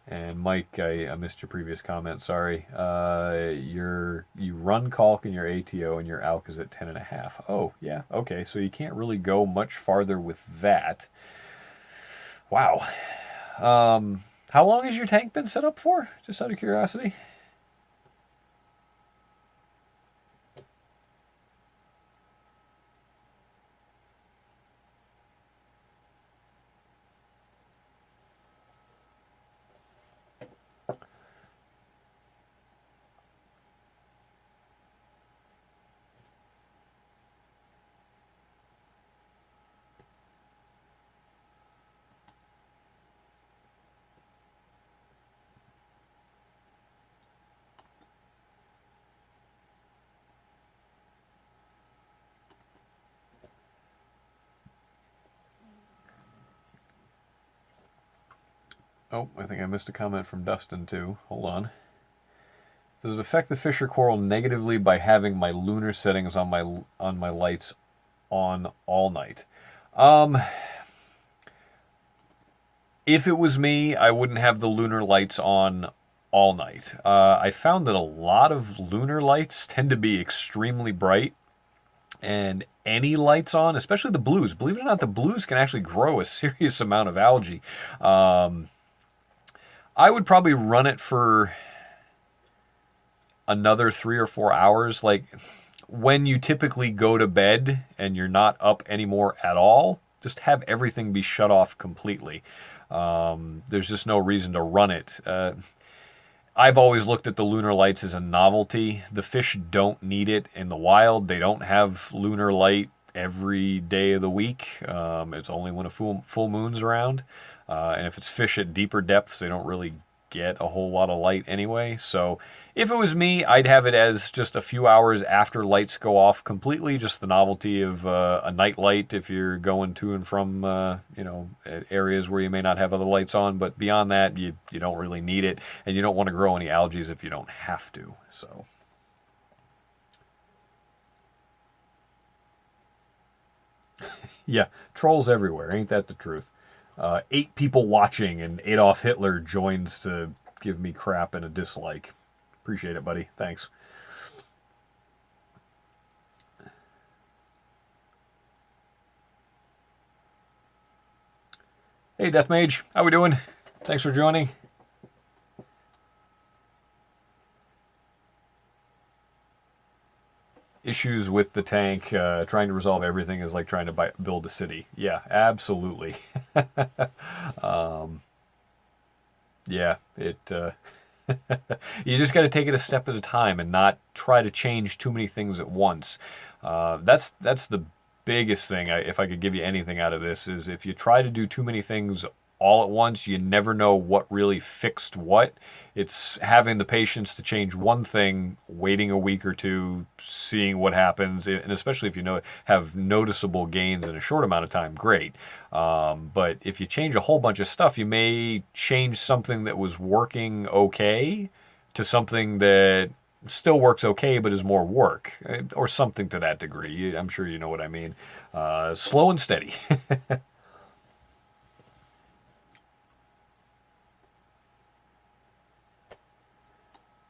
And Mike, I missed your previous comment. Sorry. You run caulk in your ATO and your ALK is at 10.5. Oh, yeah. Okay, so you can't really go much farther with that. Wow. How long has your tank been set up for? Just out of curiosity. Oh, I think I missed a comment from Dustin too. Hold on. Does it affect the fish or coral negatively by having my lunar settings on my lights on all night? If it was me, I wouldn't have the lunar lights on all night. I found that a lot of lunar lights tend to be extremely bright, and any lights on, especially the blues. Believe it or not, the blues can actually grow a serious amount of algae. I would probably run it for another 3 or 4 hours. Like when you typically go to bed and you're not up anymore at all, just have everything be shut off completely. There's just no reason to run it. I've always looked at the lunar lights as a novelty. The fish don't need it in the wild. They don't have lunar light every day of the week. It's only when a full moon's around. And if it's fish at deeper depths, they don't really get a whole lot of light anyway. So if it was me, I'd have it as just a few hours after lights go off completely, just the novelty of a night light if you're going to and from areas where you may not have other lights on. But beyond that, you don't really need it, and you don't want to grow any algae if you don't have to. So. Yeah, trolls everywhere. Ain't that the truth? 8 people watching, and Adolf Hitler joins to give me crap and a dislike. Appreciate it, buddy. Thanks. Hey, Death Mage, how we doing? Thanks for joining. Issues with the tank, trying to resolve everything is like trying to build a city. Yeah, absolutely. um, yeah, it. You just got to take it a step at a time and not try to change too many things at once. That's the biggest thing. If I could give you anything out of this, is if you try to do too many things all at once, you never know what really fixed what. It's having the patience to change one thing, waiting a week or two, seeing what happens, and especially if you know have noticeable gains in a short amount of time, great. But if you change a whole bunch of stuff, you may change something that was working okay to something that still works okay but is more work, or something to that degree. I'm sure you know what I mean. Slow and steady.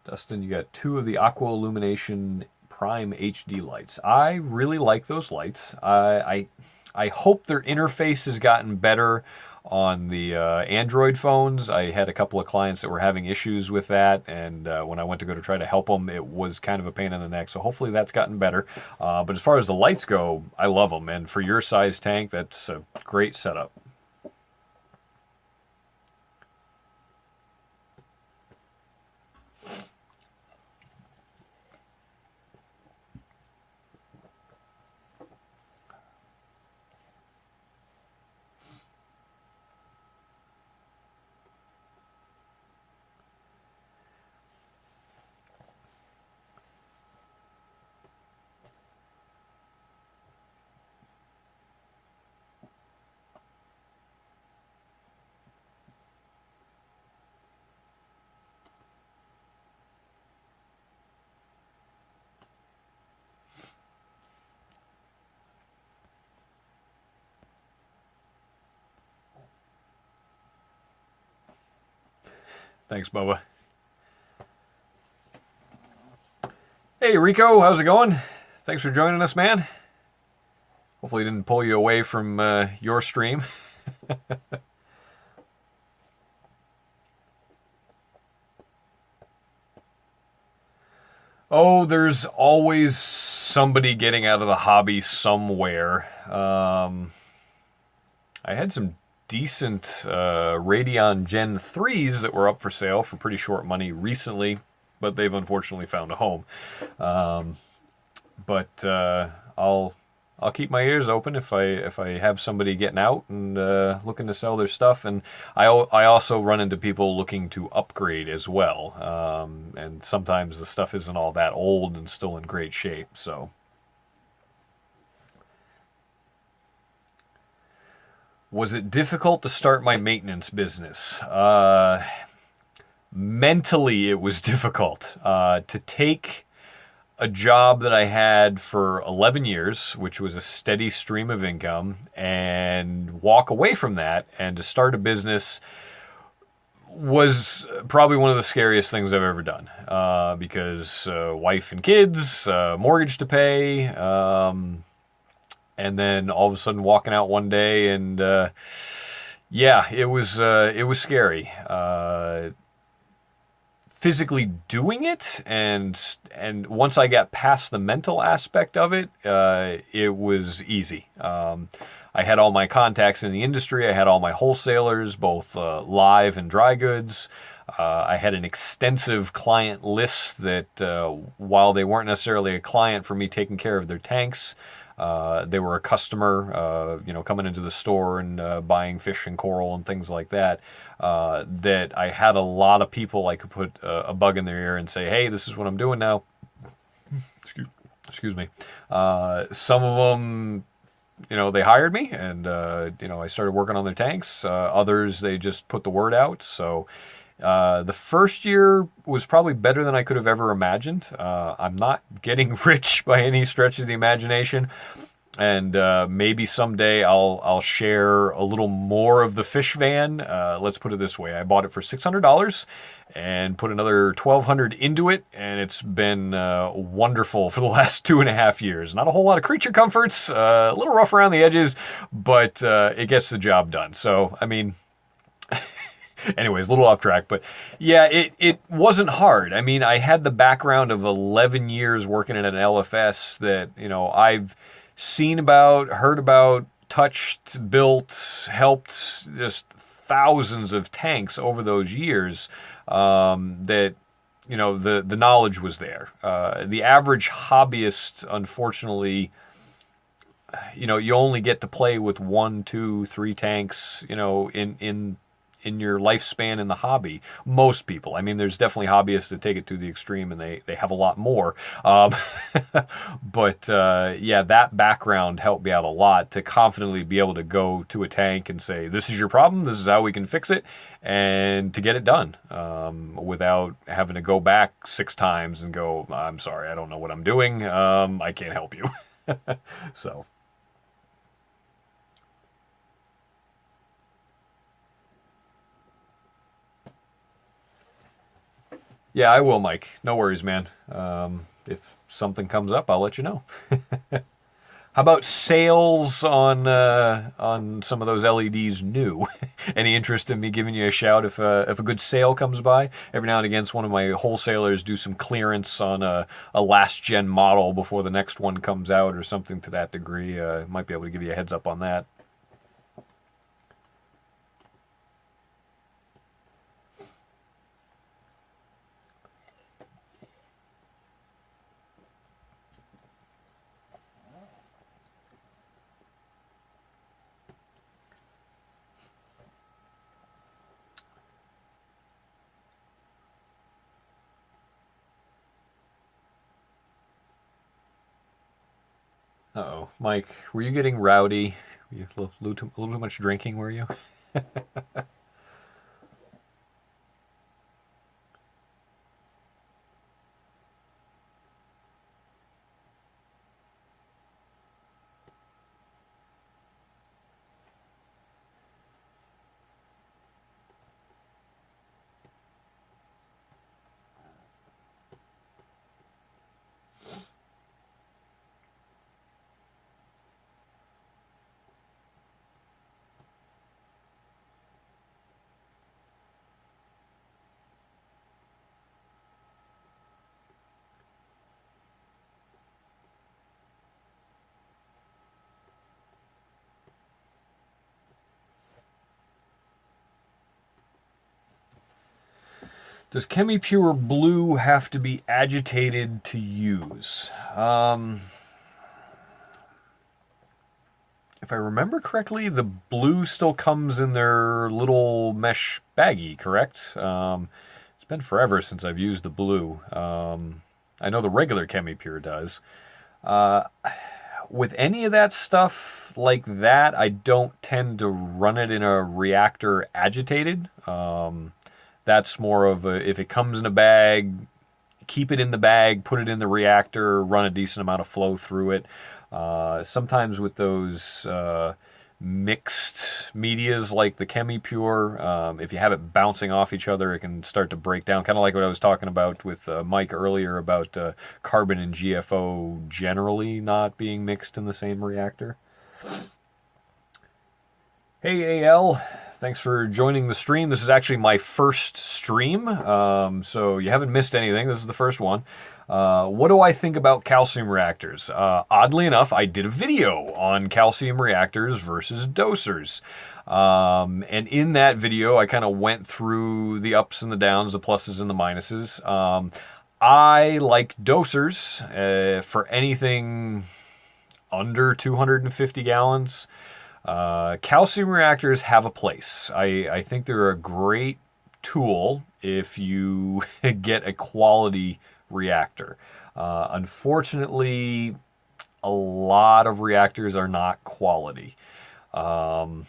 Dustin, you got 2 of the Aqua Illumination Prime HD lights. I really like those lights. I hope their interface has gotten better on the Android phones. I had a couple of clients that were having issues with that, and when I went to go to try to help them, it was kind of a pain in the neck. So hopefully that's gotten better. But as far as the lights go, I love them, and for your size tank, that's a great setup. Thanks, Bubba. Hey, Rico, how's it going? Thanks for joining us, man. Hopefully, it didn't pull you away from your stream. Oh, there's always somebody getting out of the hobby somewhere. I had some decent Radeon Gen 3s that were up for sale for pretty short money recently, but they've unfortunately found a home. But I'll keep my ears open if I have somebody getting out and looking to sell their stuff. And I also run into people looking to upgrade as well. And sometimes the stuff isn't all that old and still in great shape. So. Was it difficult to start my maintenance business? Mentally, it was difficult to take a job that I had for 11 years, which was a steady stream of income, and walk away from that and to start a business was probably one of the scariest things I've ever done because wife and kids, mortgage to pay, and then all of a sudden walking out one day and yeah, it was scary. Physically doing it, and once I got past the mental aspect of it, it was easy. I had all my contacts in the industry. I had all my wholesalers, both live and dry goods. I had an extensive client list that, while they weren't necessarily a client for me taking care of their tanks, they were a customer, coming into the store and buying fish and coral and things like that. That I had a lot of people I could put a bug in their ear and say, "Hey, this is what I'm doing now." Excuse me. Some of them, they hired me, and I started working on their tanks. Others, they just put the word out. So the first year was probably better than I could have ever imagined. I'm not getting rich by any stretch of the imagination. And maybe someday I'll share a little more of the fish van. Let's put it this way: I bought it for $600 and put another $1,200 into it, and it's been wonderful for the last 2.5 years. Not a whole lot of creature comforts, a little rough around the edges, but it gets the job done. So I mean. Anyways, a little off track, but yeah, it wasn't hard. I mean, I had the background of 11 years working at an LFS that, I've seen about, heard about, touched, built, helped just thousands of tanks over those years, that, the knowledge was there. The average hobbyist, unfortunately, you only get to play with 1, 2, 3 tanks, in your lifespan in the hobby. Most people. I mean, there's definitely hobbyists that take it to the extreme and they have a lot more. But yeah, that background helped me out a lot to confidently be able to go to a tank and say, this is your problem, this is how we can fix it, and to get it done without having to go back 6 times and go, I'm sorry, I don't know what I'm doing. I can't help you. So. Yeah, I will, Mike. No worries, man. If something comes up, I'll let you know. How about sales on some of those LEDs new? Any interest in me giving you a shout if a good sale comes by? Every now and again, one of my wholesalers do some clearance on a last gen model before the next one comes out or something to that degree. Might be able to give you a heads up on that. Uh-oh. Mike, were you getting rowdy? Were you a little too much drinking, were you? Does Chemi Pure Blue have to be agitated to use? If I remember correctly, the blue still comes in their little mesh baggie, correct? It's been forever since I've used the blue. I know the regular Chemi Pure does. With any of that stuff like that, I don't tend to run it in a reactor agitated. That's more of a, if it comes in a bag, keep it in the bag, put it in the reactor, run a decent amount of flow through it. Sometimes with those mixed medias like the Chemi Pure, if you have it bouncing off each other, it can start to break down. Kind of like what I was talking about with Mike earlier about carbon and GFO generally not being mixed in the same reactor. Hey AL, thanks for joining the stream. This is actually my first stream, so you haven't missed anything. This is the first one. What do I think about calcium reactors? Oddly enough, I did a video on calcium reactors versus dosers. And in that video, I kind of went through the ups and the downs, the pluses and the minuses. I like dosers for anything under 250 gallons. Calcium reactors have a place. I think they're a great tool if you get a quality reactor. Unfortunately, a lot of reactors are not quality. And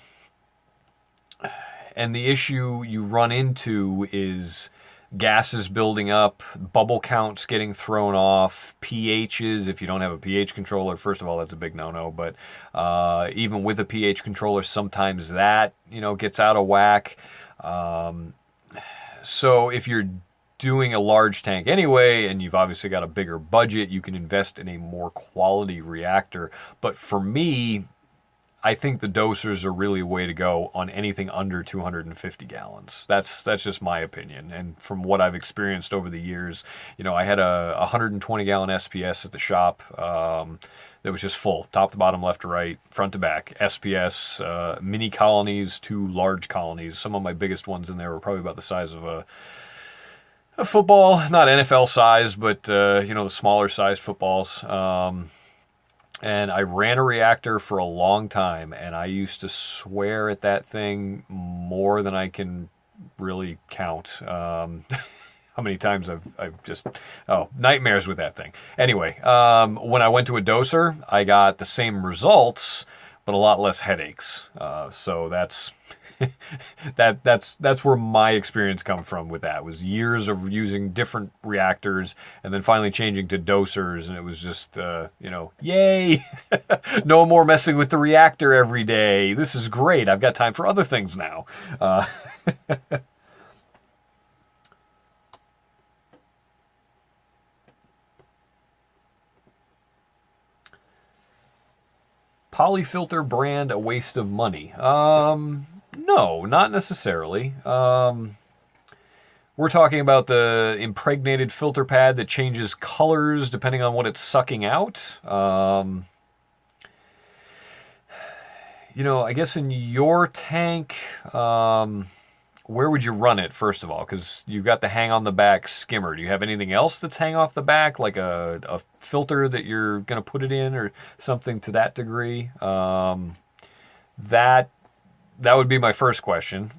the issue you run into is gases building up, bubble counts getting thrown off, pHs, if you don't have a pH controller, first of all, that's a big no-no, but even with a pH controller, sometimes that, gets out of whack. So if you're doing a large tank anyway, and you've obviously got a bigger budget, you can invest in a more quality reactor. But for me, I think the dosers are really a way to go on anything under 250 gallons. That's just my opinion. And from what I've experienced over the years, I had a 120 gallon SPS at the shop that was just full, top to bottom, left to right, front to back. SPS, mini colonies to large colonies. Some of my biggest ones in there were probably about the size of a football, not NFL size, but the smaller sized footballs. And I ran a reactor for a long time, and I used to swear at that thing more than I can really count. How many times I've just, nightmares with that thing. Anyway, when I went to a doser, I got the same results, but a lot less headaches. So that's that's where my experience come from with that. It was years of using different reactors and then finally changing to dosers, and it was just yay. No more messing with the reactor every day. This is great. I've got time for other things now. Polyfilter brand a waste of money? No, not necessarily. We're talking about the impregnated filter pad that changes colors depending on what it's sucking out. I guess in your tank, where would you run it, first of all? Because you've got the hang on the back skimmer. Do you have anything else that's hang off the back, like a filter that you're going to put it in or something to that degree? That would be my first question.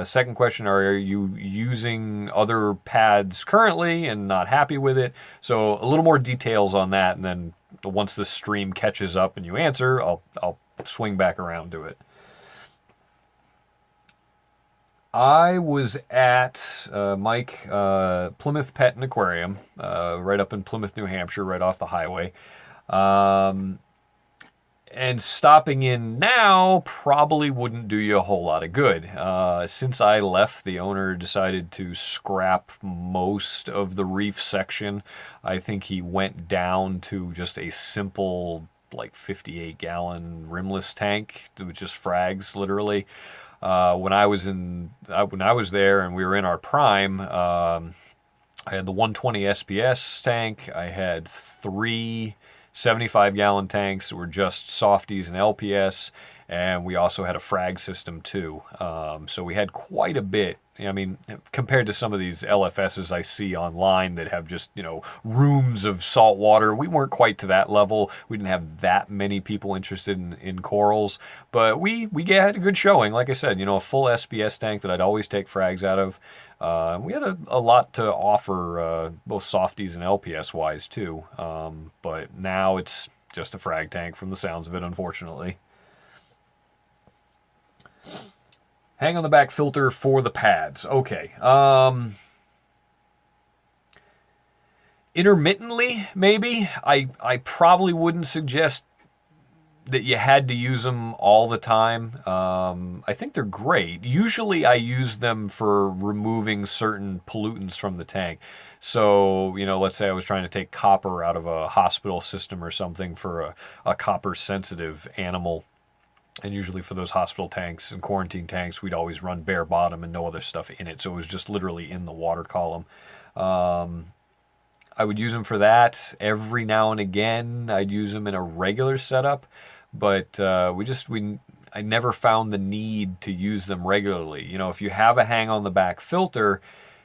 Second question, are you using other pads currently and not happy with it? So a little more details on that, and then once the stream catches up and you answer, I'll swing back around to it. I was at Mike Plymouth Pet and Aquarium, right up in Plymouth, New Hampshire, right off the highway. And stopping in now probably wouldn't do you a whole lot of good. Since I left, the owner decided to scrap most of the reef section. I think he went down to just a simple, 58-gallon rimless tank with just frags, literally. When I was there and we were in our prime, I had the 120 SPS tank. I had 3 75-gallon tanks that were just softies and LPS, and we also had a frag system too. So we had quite a bit. I mean, compared to some of these LFSs I see online that have just, rooms of salt water, we weren't quite to that level. We didn't have that many people interested in corals, but we had a good showing. Like I said, a full SPS tank that I'd always take frags out of. We had a lot to offer, both softies and LPS wise too. But now it's just a frag tank from the sounds of it, unfortunately. Hang on the back filter for the pads. Okay. Intermittently, maybe. I probably wouldn't suggest that you had to use them all the time. I think they're great. Usually I use them for removing certain pollutants from the tank. So, let's say I was trying to take copper out of a hospital system or something for a copper-sensitive animal. And usually for those hospital tanks and quarantine tanks, we'd always run bare bottom and no other stuff in it. So it was just literally in the water column. I would use them for that. Every now and again, I'd use them in a regular setup. But I never found the need to use them regularly. If you have a hang on the back filter,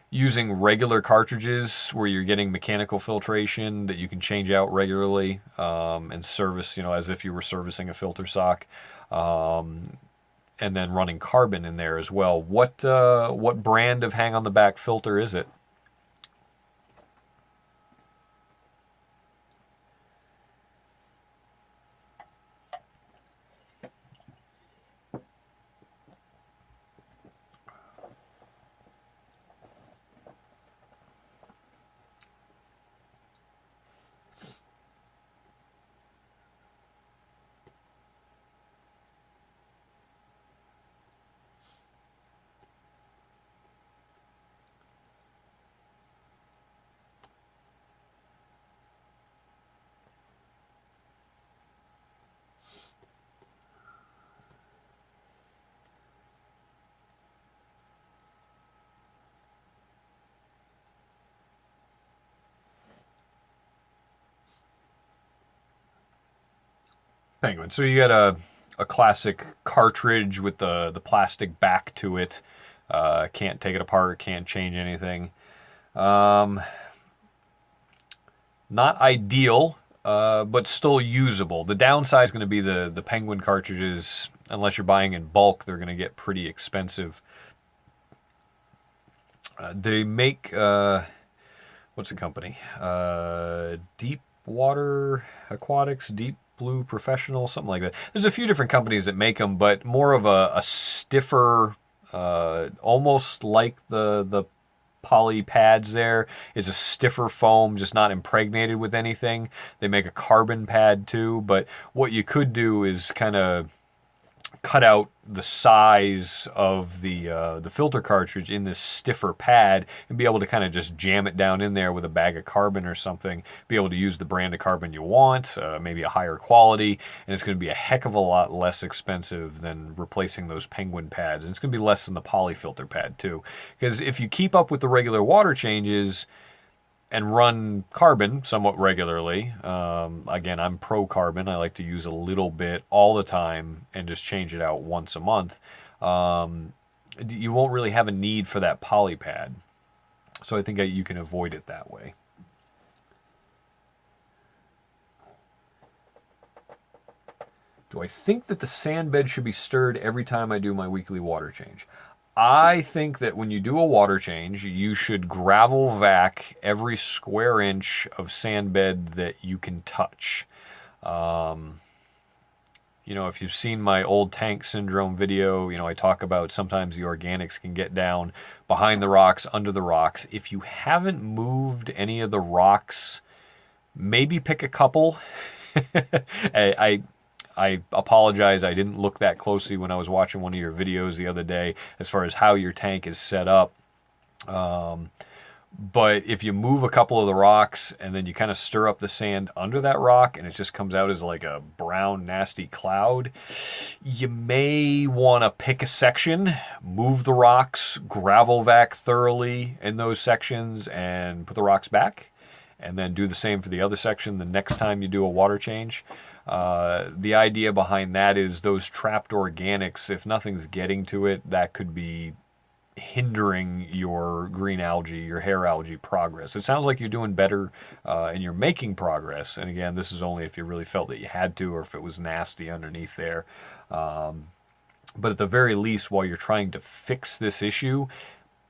using regular cartridges where you're getting mechanical filtration that you can change out regularly and service, as if you were servicing a filter sock. And then running carbon in there as well. What brand of hang on the back filter is it? Penguin. So you got a classic cartridge with the plastic back to it. Can't take it apart, can't change anything. Um, Not ideal, but still usable. The downside is going to be the Penguin cartridges, unless you're buying in bulk, they're going to get pretty expensive. They make, what's the company? Deep Water Aquatics, Deep Blue Professional, something like that. There's a few different companies that make them, but more of a stiffer, almost like the poly pads there is a stiffer foam, just not impregnated with anything. They make a carbon pad too, but what you could do is kind of cut out the size of the filter cartridge in this stiffer pad and be able to kind of just jam it down in there with a bag of carbon or something, be able to use the brand of carbon you want, maybe a higher quality, and it's going to be a heck of a lot less expensive than replacing those Penguin pads. And it's going to be less than the poly filter pad too, because if you keep up with the regular water changes and run carbon somewhat regularly. Again, I'm pro carbon. I like to use a little bit all the time and just change it out once a month. You won't really have a need for that poly pad. So I think you can avoid it that way. Do I think that the sand bed should be stirred every time I do my weekly water change? I think that when you do a water change, you should gravel vac every square inch of sand bed that you can touch. If you've seen my old tank syndrome video, I talk about sometimes the organics can get down behind the rocks, under the rocks. If you haven't moved any of the rocks, maybe pick a couple. I apologize. I didn't look that closely when I was watching one of your videos the other day as far as how your tank is set up. But if you move a couple of the rocks and then you kind of stir up the sand under that rock and it just comes out as like a brown, nasty cloud, you may want to pick a section, move the rocks, gravel vac thoroughly in those sections and put the rocks back. And then do the same for the other section the next time you do a water change. The idea behind that is those trapped organics, if nothing's getting to it, that could be hindering your green algae, your hair algae progress. It sounds like you're doing better and you're making progress. And again, this is only if you really felt that you had to or if it was nasty underneath there. But at the very least, while you're trying to fix this issue,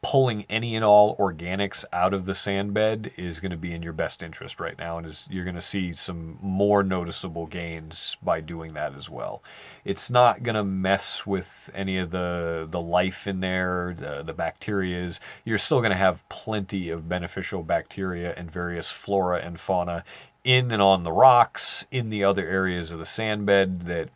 pulling any and all organics out of the sand bed is going to be in your best interest right now, and you're going to see some more noticeable gains by doing that as well. It's not going to mess with any of the life in there, the bacterias. You're still going to have plenty of beneficial bacteria and various flora and fauna in and on the rocks, in the other areas of the sand bed that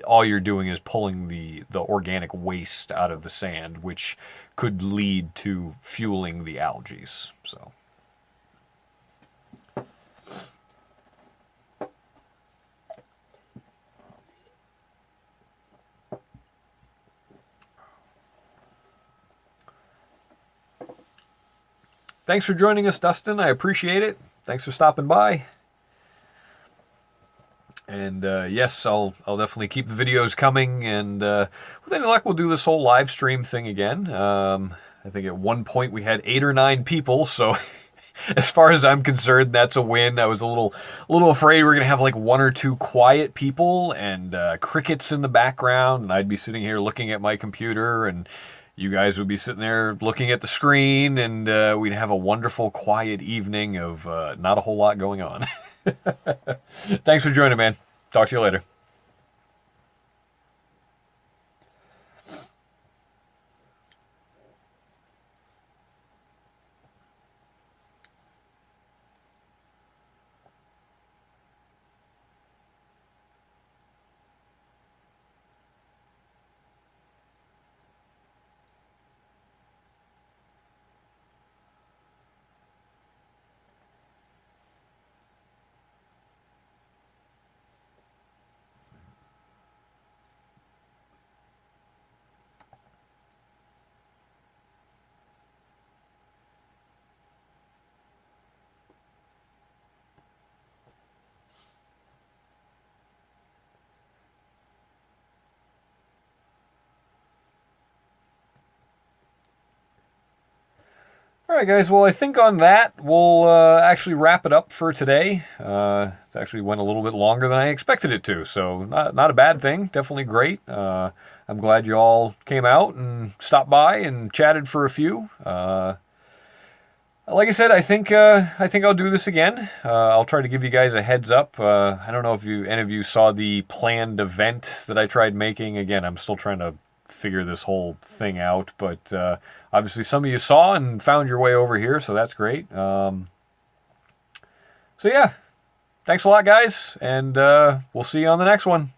all you're doing is pulling the organic waste out of the sand, which could lead to fueling the algae. So. Thanks for joining us, Dustin. I appreciate it. Thanks for stopping by. And yes, I'll definitely keep the videos coming. And with any luck, we'll do this whole live stream thing again. I think at one point we had 8 or 9 people. So as far as I'm concerned, that's a win. I was a little afraid we were going to have like 1 or 2 quiet people and crickets in the background. And I'd be sitting here looking at my computer and you guys would be sitting there looking at the screen. And we'd have a wonderful quiet evening of not a whole lot going on. Thanks for joining, man. Talk to you later. All right, guys. Well, I think on that, we'll actually wrap it up for today. It actually went a little bit longer than I expected it to, so not a bad thing. Definitely great. I'm glad you all came out and stopped by and chatted for a few. Like I said, I think I'll do this again. I'll try to give you guys a heads up. I don't know if any of you saw the planned event that I tried making. Again, I'm still trying to figure this whole thing out, but obviously some of you saw and found your way over here, so that's great. So yeah, thanks a lot, guys, and we'll see you on the next one.